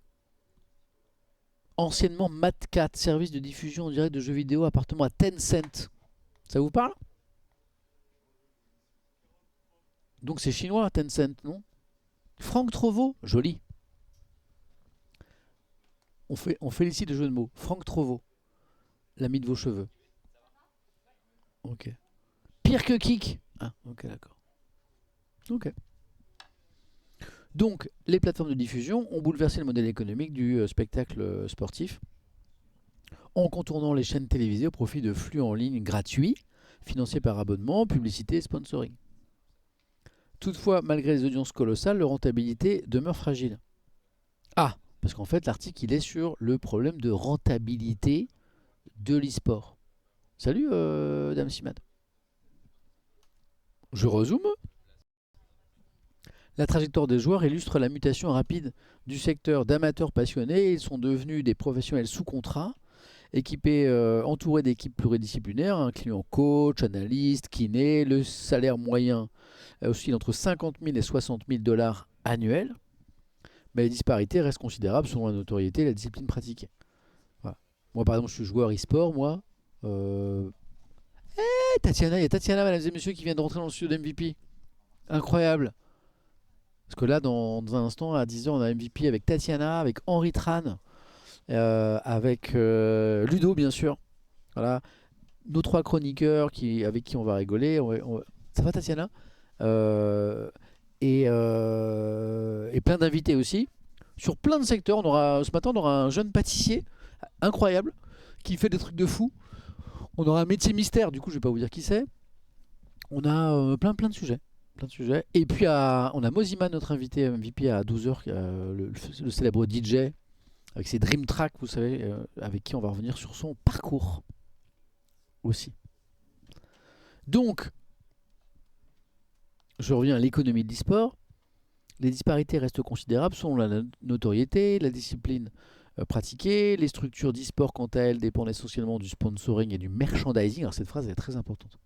Anciennement Matcat, service de diffusion en direct de jeux vidéo appartenant à Tencent. Ça vous parle? Donc c'est chinois, Tencent, non? Franck Trovo, joli. On félicite le jeu de mots. Franck Trovo, l'ami de vos cheveux. Ok. Pire que Kik. Ah, ok, d'accord. Ok. Donc, les plateformes de diffusion ont bouleversé le modèle économique du spectacle sportif en contournant les chaînes télévisées au profit de flux en ligne gratuits, financés par abonnement, publicité et sponsoring. Toutefois, malgré les audiences colossales, leur rentabilité demeure fragile. Ah, parce qu'en fait, l'article il est sur le problème de rentabilité de l'e-sport. Salut, Dame Simad. Je rezoome. La trajectoire des joueurs illustre la mutation rapide du secteur d'amateurs passionnés. Ils sont devenus des professionnels sous contrat, équipés, entourés d'équipes pluridisciplinaires, incluant coach, analyste, kiné. Le salaire moyen oscille entre 50 000 et 60 000 dollars annuels. Mais les disparités restent considérables selon la notoriété et la discipline pratiquée. Voilà. Moi, par exemple, je suis joueur e-sport, moi. Tatiana, il y a Tatiana, mesdames et messieurs, qui vient de rentrer dans le studio d'MVP. Incroyable. Parce que là, dans un instant, à 10h, on a MVP avec Tatiana, avec Henri Tran, avec Ludo, bien sûr. Voilà. Nos 3 chroniqueurs avec qui on va rigoler. Ça va, Tatiana? Euh, et plein d'invités aussi. Sur plein de secteurs. Ce matin, on aura un jeune pâtissier incroyable qui fait des trucs de fou. On aura un métier mystère, du coup, je vais pas vous dire qui c'est. On a plein de sujets. Et puis on a Mozima, notre invité MVP à 12h, le célèbre DJ, avec ses Dream Tracks, vous savez, avec qui on va revenir sur son parcours aussi. Donc, je reviens à l'économie de l'e-sport. Les disparités restent considérables selon la notoriété, la discipline pratiquées. Les structures d'e-sport, quant à elles, dépendent essentiellement du sponsoring et du merchandising. Alors cette phrase est très importante.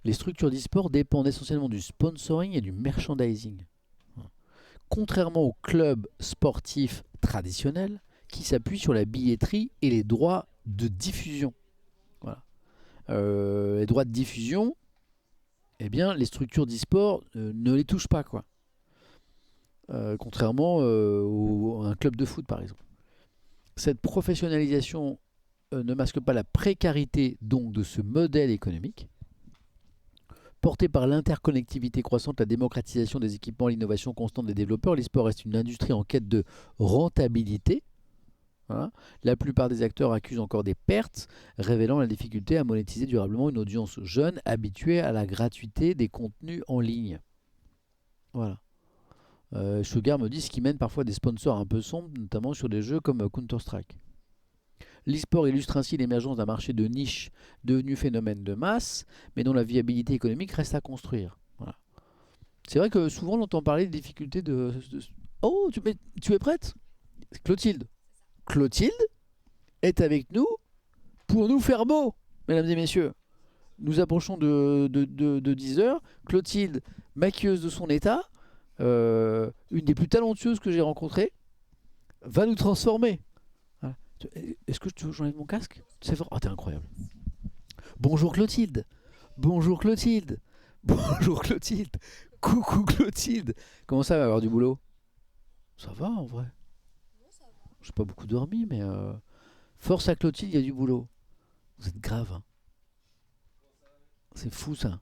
Les structures d'e-sport dépendent essentiellement du sponsoring et du merchandising. Contrairement aux clubs sportifs traditionnels qui s'appuient sur la billetterie et les droits de diffusion. Voilà. Les droits de diffusion, eh bien, les structures d'e-sport ne les touchent pas, quoi. Contrairement à un club de foot, par exemple. Cette professionnalisation ne masque pas la précarité donc de ce modèle économique. Porté par l'interconnectivité croissante, la démocratisation des équipements, l'innovation constante des développeurs, l'e-sport reste une industrie en quête de rentabilité. Voilà. La plupart des acteurs accusent encore des pertes, révélant la difficulté à monétiser durablement une audience jeune habituée à la gratuité des contenus en ligne. Voilà. Sugar me dit ce qui mène parfois des sponsors un peu sombres, notamment sur des jeux comme Counter-Strike. L'e-sport illustre ainsi l'émergence d'un marché de niche devenu phénomène de masse, mais dont la viabilité économique reste à construire. Voilà. C'est vrai que souvent on entend parler des difficultés de... Oh, tu es prête? Clotilde. Clotilde est avec nous pour nous faire beau, mesdames et messieurs. Nous approchons de 10 heures. Clotilde, maquilleuse de son état, une des plus talentueuses que j'ai rencontrées, va nous transformer. Voilà. Est-ce que tu veux que j'enlève mon casque? C'est fort. Oh, t'es incroyable. Bonjour Clotilde. Bonjour Clotilde. Bonjour Clotilde. Coucou Clotilde. Comment ça va avoir du boulot? Ça va en vrai. J'ai pas beaucoup dormi, mais force à Clotilde, il y a du boulot. Vous êtes grave, hein. C'est fou ça.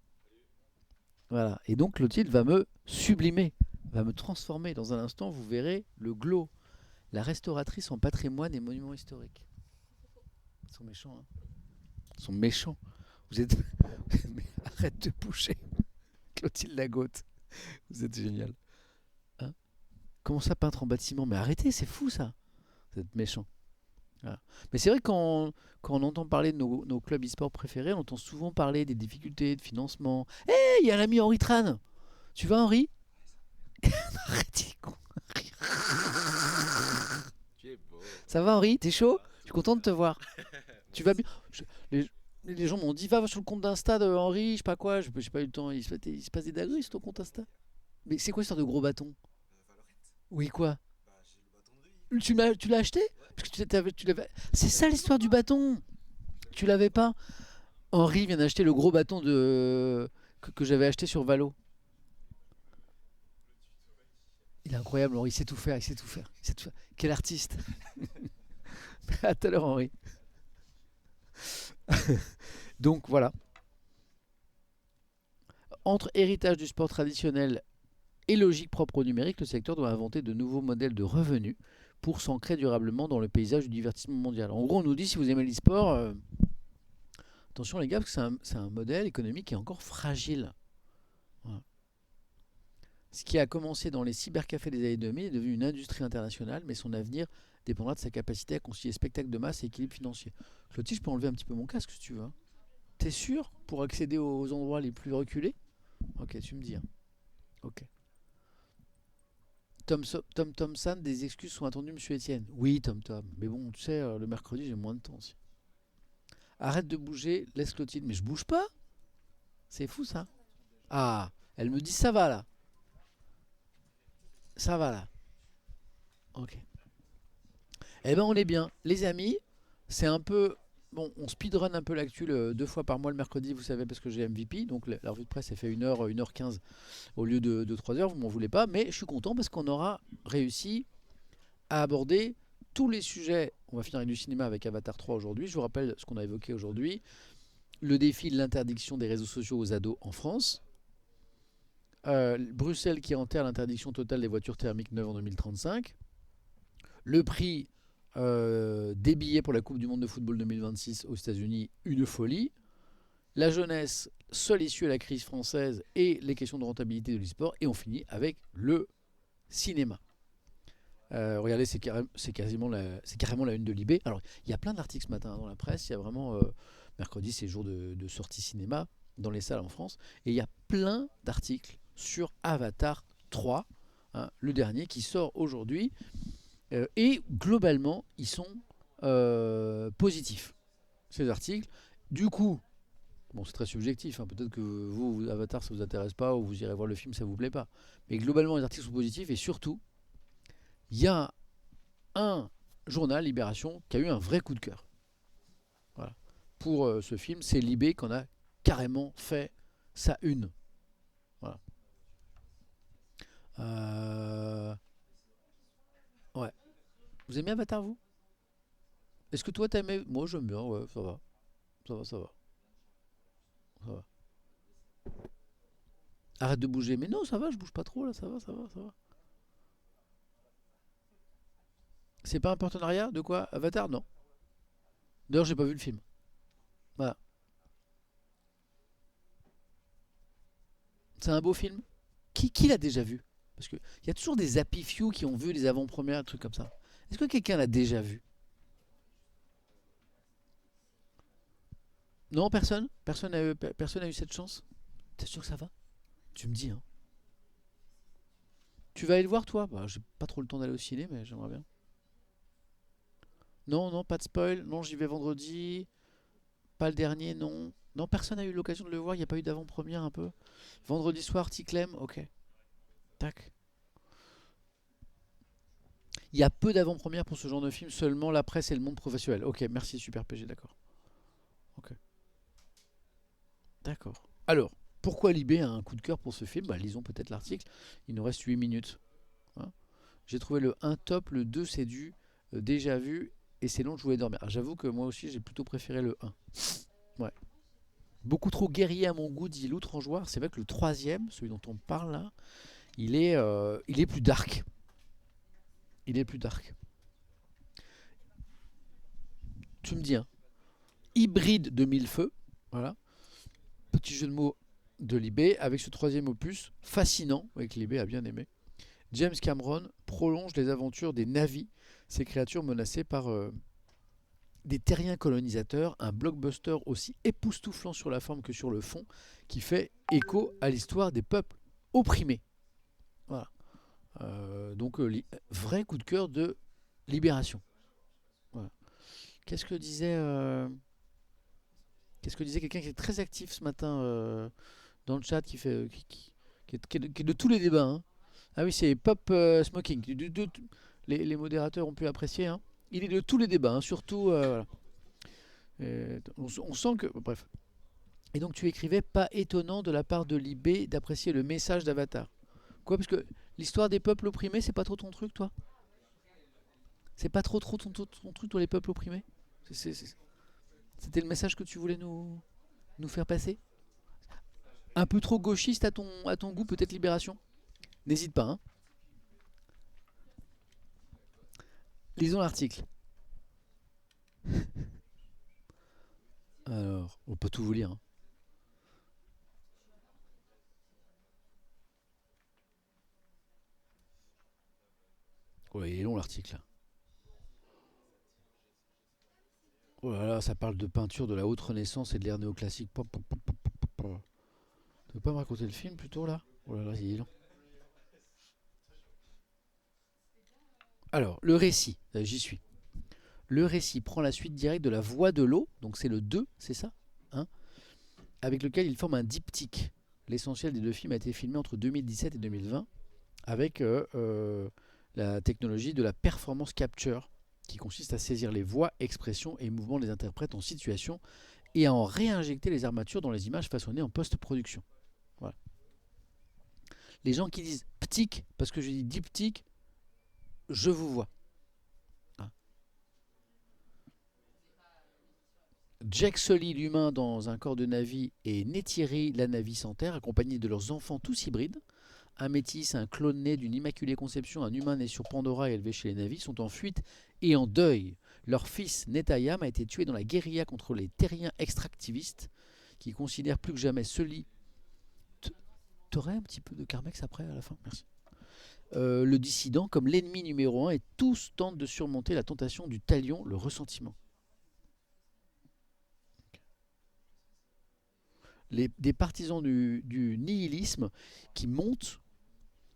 Voilà. Et donc Clotilde va me sublimer, va me transformer. Dans un instant, vous verrez le glow, la restauratrice en patrimoine et monuments historiques. Ils sont méchants, hein. Ils sont méchants. Vous êtes... Mais arrête de bouger. Clotilde Lagotte. Vous êtes génial. Hein? Comment ça, peintre en bâtiment? Mais arrêtez, c'est fou ça. Vous êtes méchants. Voilà. Mais c'est vrai que quand on entend parler de nos clubs e-sport préférés, on entend souvent parler des difficultés de financement. Hé, il y a l'ami Henri Tran. Tu vas, Henri? Arrête, il est con.
Tu es beau.
Ça va, Henri? T'es chaud? Je suis content de te voir. Tu vas bien? Les gens m'ont dit, va sur le compte d'Insta de Henri, je sais pas quoi. J'ai pas eu le temps. Il se passe des dingueries sur ton compte Insta. Mais c'est quoi cette sorte de gros bâton?
Valorette.
Oui, quoi?
Bah, j'ai le bâton de riz.
Tu l'as acheté?
Ouais.
Parce que tu l'avais. C'est ça l'histoire du bâton. Tu l'avais pas? Henri vient d'acheter le gros bâton que j'avais acheté sur Valo. Il est incroyable, Henri. Il sait tout faire. Il sait tout faire. Il sait tout faire. Quel artiste. À tout à l'heure, Henri. Donc voilà. Entre héritage du sport traditionnel et logique propre au numérique, le secteur doit inventer de nouveaux modèles de revenus pour s'ancrer durablement dans le paysage du divertissement mondial. En gros, on nous dit si vous aimez l'e-sport, attention les gars, parce que c'est un modèle économique qui est encore fragile. Voilà. Ce qui a commencé dans les cybercafés des années 2000 est devenu une industrie internationale, mais son avenir dépendra de sa capacité à concilier spectacle de masse et équilibre financier. Clotilde, je peux enlever un petit peu mon casque si tu veux. Hein. T'es sûr pour accéder aux endroits les plus reculés? Ok, tu me dis. Hein. Ok. Tom Thompson, des excuses sont attendues, monsieur Etienne. Oui, Tom. Mais bon, tu sais, le mercredi, j'ai moins de temps aussi. Arrête de bouger, laisse Clotilde. Mais je bouge pas. C'est fou ça. Ah, elle me dit ça va là. Ça va là. Ok. Eh ben on est bien. Les amis, c'est un peu... Bon, on speedrun un peu l'actu 2 fois par mois le mercredi, vous savez, parce que j'ai MVP. Donc la revue de presse, elle fait 1 heure, 1h15 au lieu de 3 heures. Vous m'en voulez pas. Mais je suis content parce qu'on aura réussi à aborder tous les sujets. On va finir avec du cinéma avec Avatar 3 aujourd'hui. Je vous rappelle ce qu'on a évoqué aujourd'hui. Le défi de l'interdiction des réseaux sociaux aux ados en France. Bruxelles qui enterre l'interdiction totale des voitures thermiques neuves en 2035. Le prix des billets pour la Coupe du Monde de football 2026 aux États-Unis, une folie. La jeunesse, seule issue à la crise française et les questions de rentabilité de l'e-sport. Et on finit avec le cinéma. Regardez, c'est carrément la une de Libé. Alors, il y a plein d'articles ce matin dans la presse. Il y a vraiment mercredi, c'est jour de sortie cinéma dans les salles en France, et il y a plein d'articles sur Avatar 3, hein, le dernier qui sort aujourd'hui. Et globalement, ils sont positifs, ces articles. Du coup, bon, c'est très subjectif, hein. Peut-être que vous, Avatar, ça vous intéresse pas, ou vous irez voir le film, ça vous plaît pas. Mais globalement, les articles sont positifs, et surtout, il y a un journal, Libération, qui a eu un vrai coup de cœur. Voilà. Pour ce film, c'est Libé qu'on a carrément fait sa une. Voilà. Euh, Ouais. Vous aimez Avatar, vous? Est-ce que toi t'aimais? Moi j'aime bien, ouais, ça va. Ça va, ça va. Ça va. Arrête de bouger. Mais non, ça va, je bouge pas trop là, ça va, ça va, ça va. C'est pas un partenariat? De quoi? Avatar? Non. D'ailleurs, j'ai pas vu le film. Voilà. C'est un beau film. Qui l'a déjà vu? Parce qu'il y a toujours des happy few qui ont vu les avant-premières, des trucs comme ça. Est-ce que quelqu'un l'a déjà vu? Non, personne? Personne a eu cette chance? T'es sûr que ça va? Tu me dis, hein. Tu vas aller le voir, toi? Bah, j'ai pas trop le temps d'aller au ciné, mais j'aimerais bien. Non, non, pas de spoil. Non, j'y vais vendredi. Pas le dernier, non. Non, personne n'a eu l'occasion de le voir. Il n'y a pas eu d'avant-première un peu. Vendredi soir, Ticlem, ok. Tac. Il y a peu d'avant-première pour ce genre de film, seulement la presse et le monde professionnel. Ok, merci, super PG, d'accord. Ok, d'accord. Alors, pourquoi Libé a un coup de cœur pour ce film? Bah, lisons peut-être l'article. Il nous reste 8 minutes, hein. J'ai trouvé le un top, le 2 c'est du déjà vu, et c'est long, je voulais dormir. J'avoue que moi aussi, j'ai plutôt préféré le un. Ouais. Beaucoup trop guerrier à mon goût, dit l'outrangeoir. C'est vrai que le troisième, celui dont on parle là, il est plus dark. Il est plus dark. Tu me dis, hein. Hybride de mille feux. Voilà. Petit jeu de mots de Libé avec ce troisième opus fascinant, avec Libé a bien aimé. James Cameron prolonge les aventures des Na'vi, ces créatures menacées par des terriens colonisateurs, un blockbuster aussi époustouflant sur la forme que sur le fond, qui fait écho à l'histoire des peuples opprimés. Voilà. Donc, vrai coup de cœur de Libération. Voilà. Qu'est-ce que disait, euh, qu'est-ce que disait quelqu'un qui est très actif ce matin dans le chat, qui est de tous les débats, hein. Ah oui, c'est Pop Smoking. Les modérateurs ont pu apprécier, hein. Il est de tous les débats, hein, surtout. Voilà. On sent que. Bref. Et donc tu écrivais pas étonnant de la part de Libé d'apprécier le message d'Avatar. Quoi, parce que l'histoire des peuples opprimés, c'est pas trop ton truc, toi? C'est pas trop ton truc, toi, les peuples opprimés? C'était le message que tu voulais nous faire passer? Un peu trop gauchiste à ton goût, peut-être Libération? N'hésite pas, hein. Lisons l'article. Alors, on peut tout vous lire, hein. Ouais, il est long l'article. Oh là là, ça parle de peinture de la haute renaissance et de l'ère néoclassique. Tu veux pas me raconter le film plutôt là? Oh là là, il est long. Alors, le récit, j'y suis. Le récit prend la suite directe de La Voix de l'eau, donc c'est le 2, c'est ça, hein, avec lequel il forme un diptyque. L'essentiel des deux films a été filmé entre 2017 et 2020 avec la technologie de la performance capture, qui consiste à saisir les voix, expressions et mouvements des interprètes en situation et à en réinjecter les armatures dans les images façonnées en post-production. Voilà. Les gens qui disent ptique, parce que je dis diptyque, je vous vois. Hein. Jack Sully, l'humain dans un corps de Navi, et Neytiri, la Navi sans terre, accompagnés de leurs enfants tous hybrides, un métis, un clone né d'une immaculée conception, un humain né sur Pandora et élevé chez les Navis, sont en fuite et en deuil. Leur fils, Netayam, a été tué dans la guérilla contre les terriens extractivistes qui considèrent plus que jamais Sully. T'aurais un petit peu de Carmex après, à la fin? Merci. Le dissident comme l'ennemi numéro un, et tous tentent de surmonter la tentation du talion, le ressentiment. Des partisans du nihilisme qui montent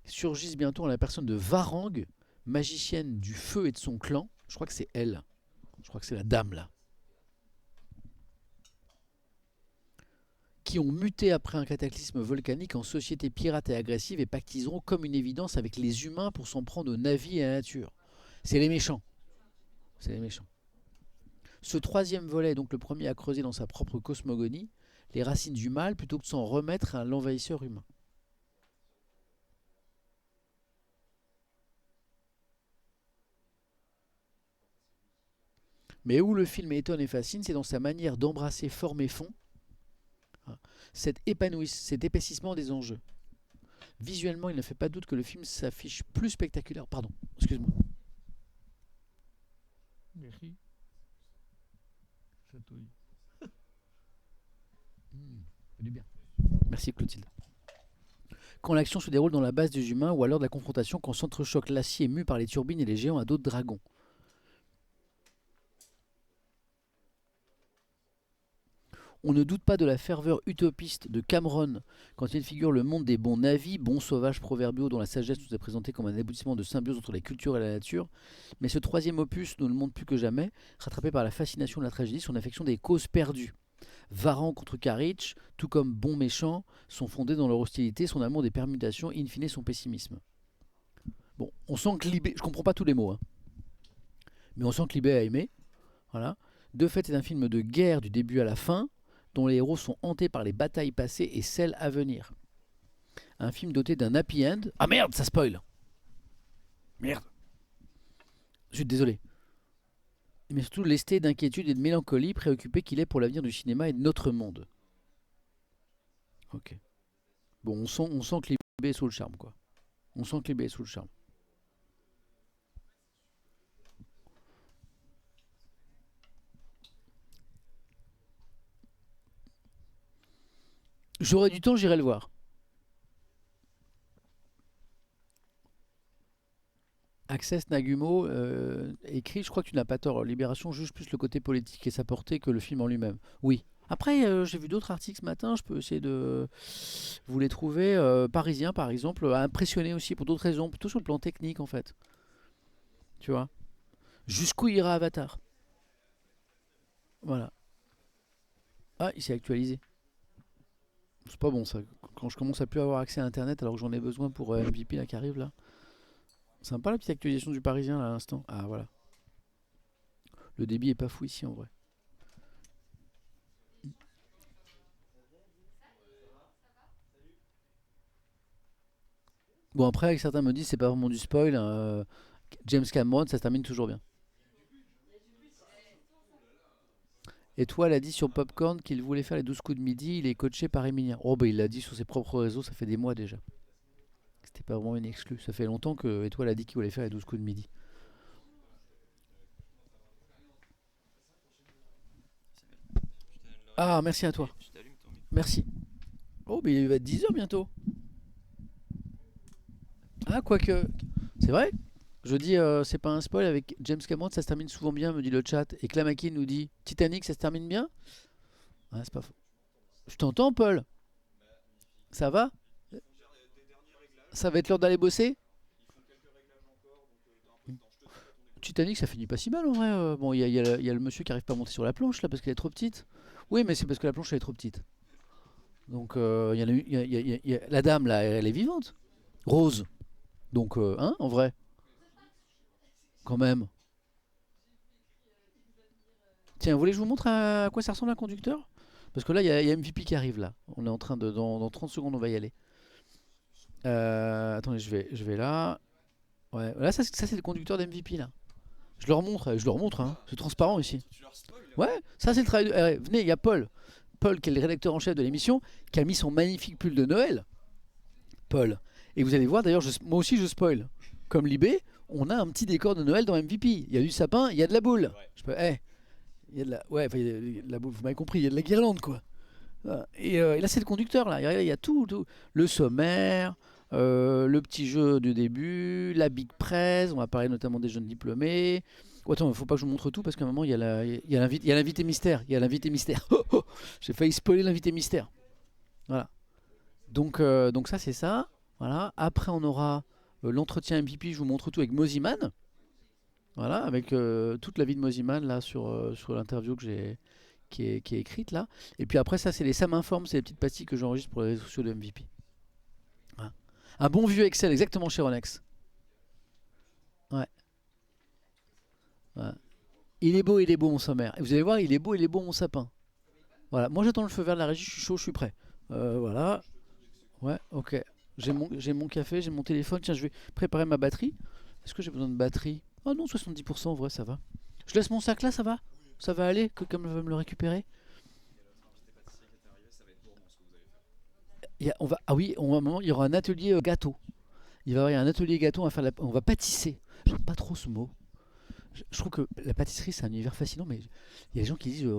surgissent bientôt en la personne de Varang, magicienne du feu et de son clan. Je crois que c'est elle. Je crois que c'est la dame là. Qui ont muté après un cataclysme volcanique en société pirate et agressive et pactiseront comme une évidence avec les humains pour s'en prendre aux navires et à la nature. C'est les méchants. C'est les méchants. Ce troisième volet est donc le premier à creuser dans sa propre cosmogonie les racines du mal plutôt que de s'en remettre à l'envahisseur humain. Mais où le film étonne et fascine, c'est dans sa manière d'embrasser forme et fond, cet épaississement des enjeux. Visuellement, il ne fait pas doute que le film s'affiche plus spectaculaire. Pardon, excuse-moi.
Merci. Chatouille.
Ça du bien. Merci Clotilde. Quand l'action se déroule dans la base des humains ou alors de la confrontation quand s'entrechoquent l'acier mu par les turbines et les géants à dos de dragons. On ne doute pas de la ferveur utopiste de Cameron quand il figure le monde des bons navis, bons sauvages proverbiaux dont la sagesse nous est présentée comme un aboutissement de symbiose entre la culture et la nature. Mais ce troisième opus nous le montre plus que jamais, rattrapé par la fascination de la tragédie, son affection des causes perdues. Varan contre Karich, tout comme bon méchant, sont fondés dans leur hostilité, son amour des permutations, in fine son pessimisme. Bon, on sent que Libé, je comprends pas tous les mots, hein, mais on sent que Libé a aimé. Voilà. De fait, c'est un film de guerre du début à la fin, dont les héros sont hantés par les batailles passées et celles à venir. Un film doté d'un happy end. Ah merde, ça spoil. Merde. Je suis désolé. Mais surtout lesté d'inquiétude et de mélancolie, préoccupé qu'il est pour l'avenir du cinéma et de notre monde. Ok. Bon, on sent que Libé est sous le charme, quoi. On sent que Libé est sous le charme. J'aurais du temps, j'irai le voir. Access Nagumo écrit, je crois que tu n'as pas tort, Libération juge plus le côté politique et sa portée que le film en lui-même. Oui. Après, j'ai vu d'autres articles ce matin, je peux essayer de vous les trouver. Parisien, par exemple, a impressionné aussi pour d'autres raisons, plutôt sur le plan technique en fait. Tu vois. Jusqu'où ira Avatar? Voilà. Ah, il s'est actualisé. C'est pas bon ça. Quand je commence à plus avoir accès à Internet alors que j'en ai besoin pour MVP là qui arrive là. Sympa la petite actualisation du Parisien là à l'instant. Ah voilà. Le débit est pas fou ici en vrai. Bon après avec certains me disent c'est pas vraiment du spoil. James Cameron ça se termine toujours bien. Étoile a dit sur Popcorn qu'il voulait faire les 12 coups de midi, il est coaché par Emilien. Oh bah il l'a dit sur ses propres réseaux, ça fait des mois déjà. C'était pas vraiment une exclue. Ça fait longtemps que Étoile a dit qu'il voulait faire les 12 coups de midi. Ah merci à toi. Merci. Oh mais il va être 10h bientôt. Ah quoique. C'est vrai. Je dis c'est pas un spoil avec James Cameron, ça se termine souvent bien, me dit le chat. Et Klamaki nous dit Titanic ça se termine bien. Ah, c'est pas faux. Je t'entends Paul. Ça va? Ça va être l'heure d'aller bosser? Titanic, ça finit pas si mal en vrai. Bon, il y a le monsieur qui arrive pas à monter sur la planche là parce qu'elle est trop petite. Oui, mais c'est parce que la planche elle est trop petite. Donc, il y en a, la dame là, elle est vivante. Rose. Donc, hein, en vrai, quand même. Tiens, vous voulez que je vous montre à quoi ça ressemble un conducteur? Parce que là, il y a MVP qui arrive là. On est en train de. Dans 30 secondes, on va y aller. Attendez, je vais là. Ouais, là, ça c'est le conducteur d'MVP là. Je leur montre, hein. C'est transparent ici. Ouais, ça c'est le travail de. Venez, il y a Paul. Paul, qui est le rédacteur en chef de l'émission, qui a mis son magnifique pull de Noël. Paul. Et vous allez voir, d'ailleurs, moi aussi je spoil. Comme Libé, on a un petit décor de Noël dans MVP. Il y a du sapin, il y a de la boule. Je peux. Il y a de la. Ouais, enfin, il y a de la boule, vous m'avez compris, il y a de la guirlande quoi. Voilà. Et là, c'est le conducteur là. Il y a tout, tout. Le sommaire. Le petit jeu du début, la big press, on va parler notamment des jeunes diplômés. Oh, attends, il faut pas que je vous montre tout parce qu'à un moment il y a l'invité mystère. Il y a l'invité mystère. J'ai failli spoiler l'invité mystère. Voilà. Donc ça c'est ça. Voilà. Après on aura l'entretien MVP, je vous montre tout avec Moziman. Voilà, avec toute la vie de Moziman là sur l'interview qui est écrite là. Et puis après ça, c'est les Sam Informe, c'est les petites pastilles que j'enregistre pour les réseaux sociaux de MVP. Voilà. Un bon vieux Excel, exactement chez Ronex. Ouais, ouais. Il est beau mon sommaire. Et vous allez voir, il est beau mon sapin. Voilà, moi j'attends le feu vert de la régie, je suis chaud, je suis prêt. Voilà, ouais, ok. J'ai mon café, j'ai mon téléphone. Tiens, je vais préparer ma batterie. Est-ce que j'ai besoin de batterie? Oh non, 70% en vrai, ça va. Je laisse mon sac là, ça va? Ça va aller? Que comme va me le récupérer? On va, ah oui, à un moment, il y aura un atelier gâteau. Il va y avoir un atelier gâteau, on va pâtisser. J'aime pas trop ce mot. Je trouve que la pâtisserie c'est un univers fascinant, mais il y a des gens qui disent.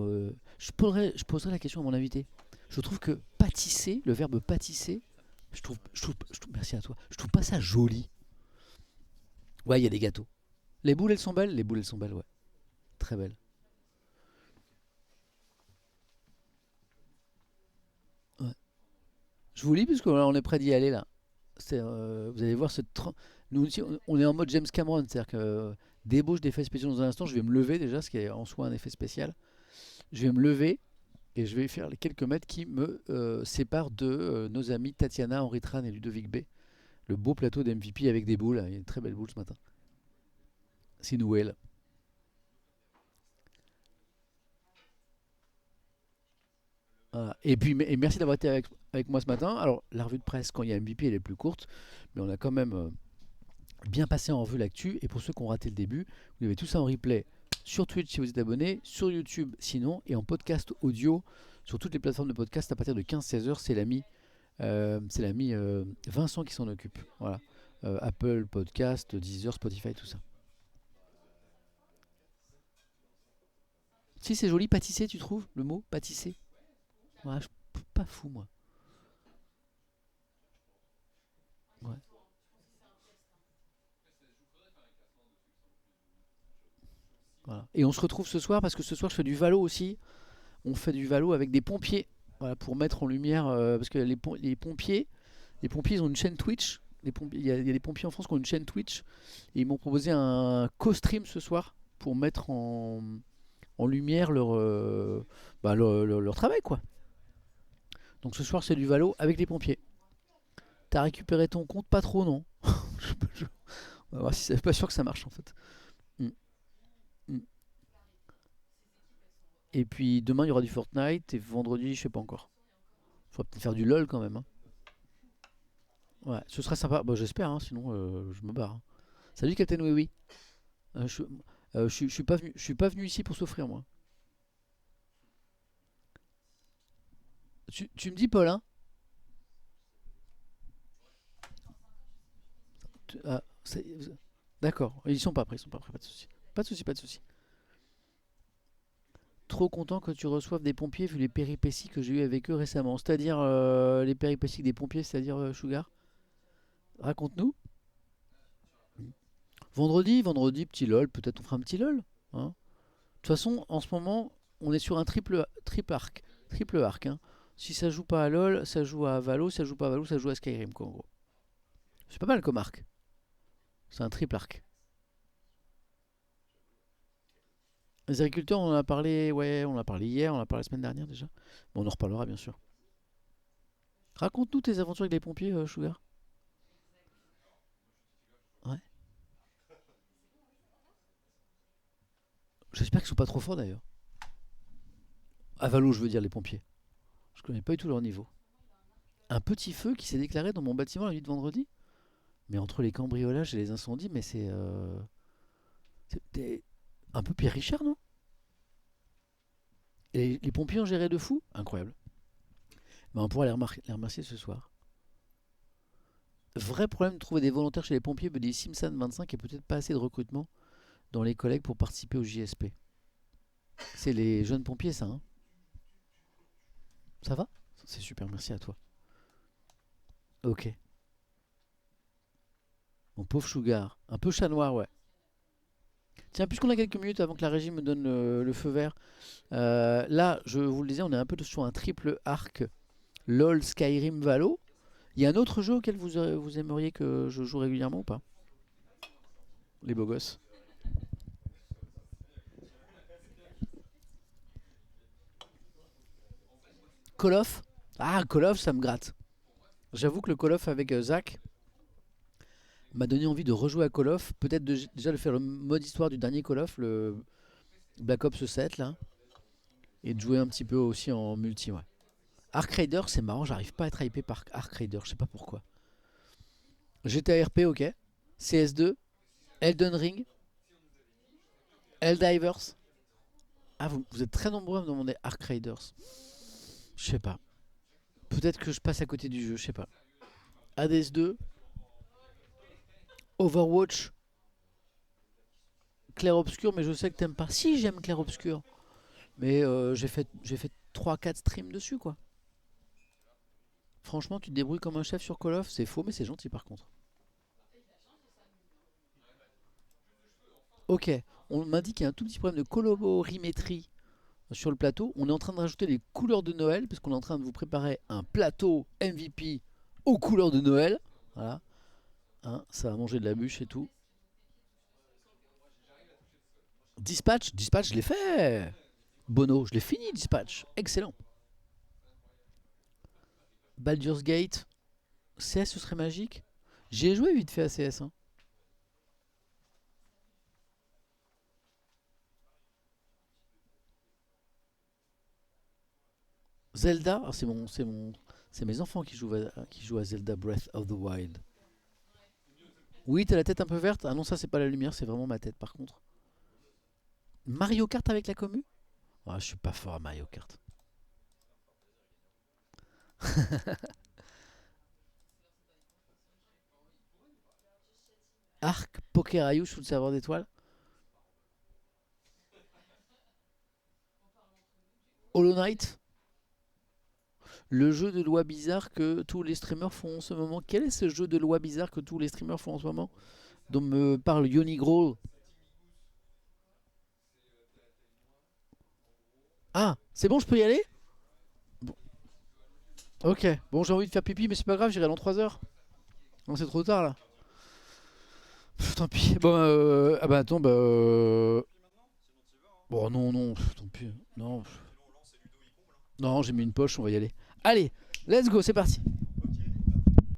Je poserai la question à mon invité. Je trouve que pâtisser, le verbe pâtisser, merci à toi, je trouve pas ça joli. Ouais, il y a des gâteaux. Les boules, elles sont belles? Les boules, elles sont belles, ouais. Très belles. Ouais. Je vous lis, parce qu'on est prêt d'y aller là. Vous allez voir, nous aussi, on est en mode James Cameron, c'est-à-dire que débauche d'effets spéciaux dans un instant. Je vais me lever déjà, ce qui est en soi un effet spécial. Je vais me lever et je vais faire les quelques mètres qui me séparent de nos amis Tatiana, Henri Tran et Ludovic B. Le beau plateau d'MVP avec des boules. Il y a une très belle boule ce matin. C'est Noël. Voilà. Et puis, merci d'avoir été avec moi ce matin. Alors, la revue de presse, quand il y a MVP, elle est plus courte, mais on a quand même bien passé en revue l'actu. Et pour ceux qui ont raté le début, vous avez tout ça en replay sur Twitch si vous êtes abonné, sur YouTube sinon, et en podcast audio sur toutes les plateformes de podcast à partir de 15-16 heures. C'est l'ami Vincent qui s'en occupe. Voilà. Apple Podcast, Deezer, Spotify, tout ça. Si c'est joli, pâtisser, tu trouves le mot pâtisser? Ouais, pas fou moi. Ouais. Voilà. Et on se retrouve ce soir parce que ce soir je fais du valo aussi. On fait du valo avec des pompiers. Voilà, pour mettre en lumière parce que les pompiers ils ont une chaîne Twitch. Il y a des pompiers en France qui ont une chaîne Twitch et ils m'ont proposé un co-stream ce soir pour mettre en lumière leur travail quoi. Donc ce soir c'est du valo avec les pompiers. T'as récupéré ton compte? Pas trop non. Je- On va voir si c'est pas sûr que ça marche en fait. Mm, mm. Et puis demain il y aura du Fortnite et vendredi je sais pas encore. Faudra peut-être faire du LOL quand même, hein. Ouais, ce sera sympa. Bah, j'espère, hein, sinon je me barre, hein. Salut Captain Oui Oui. Je suis pas venu ici pour souffrir moi. Tu me dis Paul, hein? Ah, d'accord, ils sont pas prêts, ils sont pas prêts, pas de souci. Pas de souci, pas de souci. Trop content que tu reçoives des pompiers vu les péripéties que j'ai eues avec eux récemment. C'est-à-dire les péripéties des pompiers, c'est-à-dire Sugar. Raconte-nous. Vendredi, petit lol, peut-être on fera un petit lol, hein. De toute façon, en ce moment, on est sur un triple arc, hein. Si ça joue pas à LoL, ça joue à Valo, si ça joue pas à Valo, ça joue à Skyrim, quoi, en gros. C'est pas mal comme arc. C'est un triple arc. Les agriculteurs, on en a parlé, ouais, on en a parlé hier, on en a parlé la semaine dernière déjà. Bon, on en reparlera bien sûr. Raconte-nous tes aventures avec les pompiers, Sugar. Ouais. J'espère qu'ils sont pas trop forts d'ailleurs. À Valo, je veux dire les pompiers. Je connais pas du tout leur niveau. Un petit feu qui s'est déclaré dans mon bâtiment la nuit de vendredi. Mais entre les cambriolages et les incendies, mais c'est un peu Pierre Richard, non? Et les pompiers ont géré de fou? Incroyable. Mais on pourra les remercier ce soir. Vrai problème de trouver des volontaires chez les pompiers, me dit Simpson25, et peut-être pas assez de recrutement dans les collègues pour participer au JSP. C'est les jeunes pompiers, ça, hein? Ça va? C'est super, merci à toi. Ok. Mon pauvre Sugar. Un peu chat noir, ouais. Tiens, puisqu'on a quelques minutes avant que la régie me donne le feu vert, là, je vous le disais, on est un peu sur un triple arc LOL Skyrim Valo. Il y a un autre jeu auquel vous aimeriez que je joue régulièrement ou pas? Les beaux gosses. Call of? Ah, Call of, ça me gratte. J'avoue que le Call of avec Zach m'a donné envie de rejouer à Call of. Peut-être déjà de faire le mode histoire du dernier Call of, le Black Ops 7 là. Et de jouer un petit peu aussi en multi, ouais. Arc Raider, c'est marrant, j'arrive pas à être hypé par Arc Raider, je sais pas pourquoi. GTA RP, ok. CS2, Elden Ring, Helldivers. Ah, vous êtes très nombreux à me demander Arc Raiders. Je sais pas. Peut-être que je passe à côté du jeu, je sais pas. Hades 2, Overwatch, Clair Obscur, mais je sais que t'aimes pas. Si, j'aime Clair Obscur. Mais j'ai fait 3-4 streams dessus, quoi. Franchement, tu te débrouilles comme un chef sur Call of, c'est faux, mais c'est gentil par contre. Ok, on m'a dit qu'il y a un tout petit problème de colorimétrie sur le plateau. On est en train de rajouter les couleurs de Noël, parce qu'on est en train de vous préparer un plateau MVP aux couleurs de Noël. Voilà, hein, ça va manger de la bûche et tout. Dispatch, je l'ai fait. Bono, je l'ai fini, Dispatch. Excellent. Baldur's Gate, CS, ce serait magique. J'ai joué vite fait à CS, hein. Zelda, ah, c'est mes enfants qui jouent à Zelda Breath of the Wild. Oui, t'as la tête un peu verte. Ah non, ça c'est pas la lumière, c'est vraiment ma tête par contre. Mario Kart avec la commu? Ah, je suis pas fort à Mario Kart. Arc, Poker Ayoush ou le serveur d'étoiles? Hollow Knight? Le jeu de loi bizarre que tous les streamers font en ce moment. Quel est ce jeu de loi bizarre que tous les streamers font en ce moment? Dont me parle Yoni Grohl. Ah, c'est bon, je peux y aller? Bon, ok, bon, j'ai envie de faire pipi, mais c'est pas grave, j'irai dans 3 heures. Non, c'est trop tard là. Tant pis. Bon, ah bah attends, bah. Bon, non, non, tant pis. Non, non, j'ai mis une poche, on va y aller. Allez, let's go, c'est parti.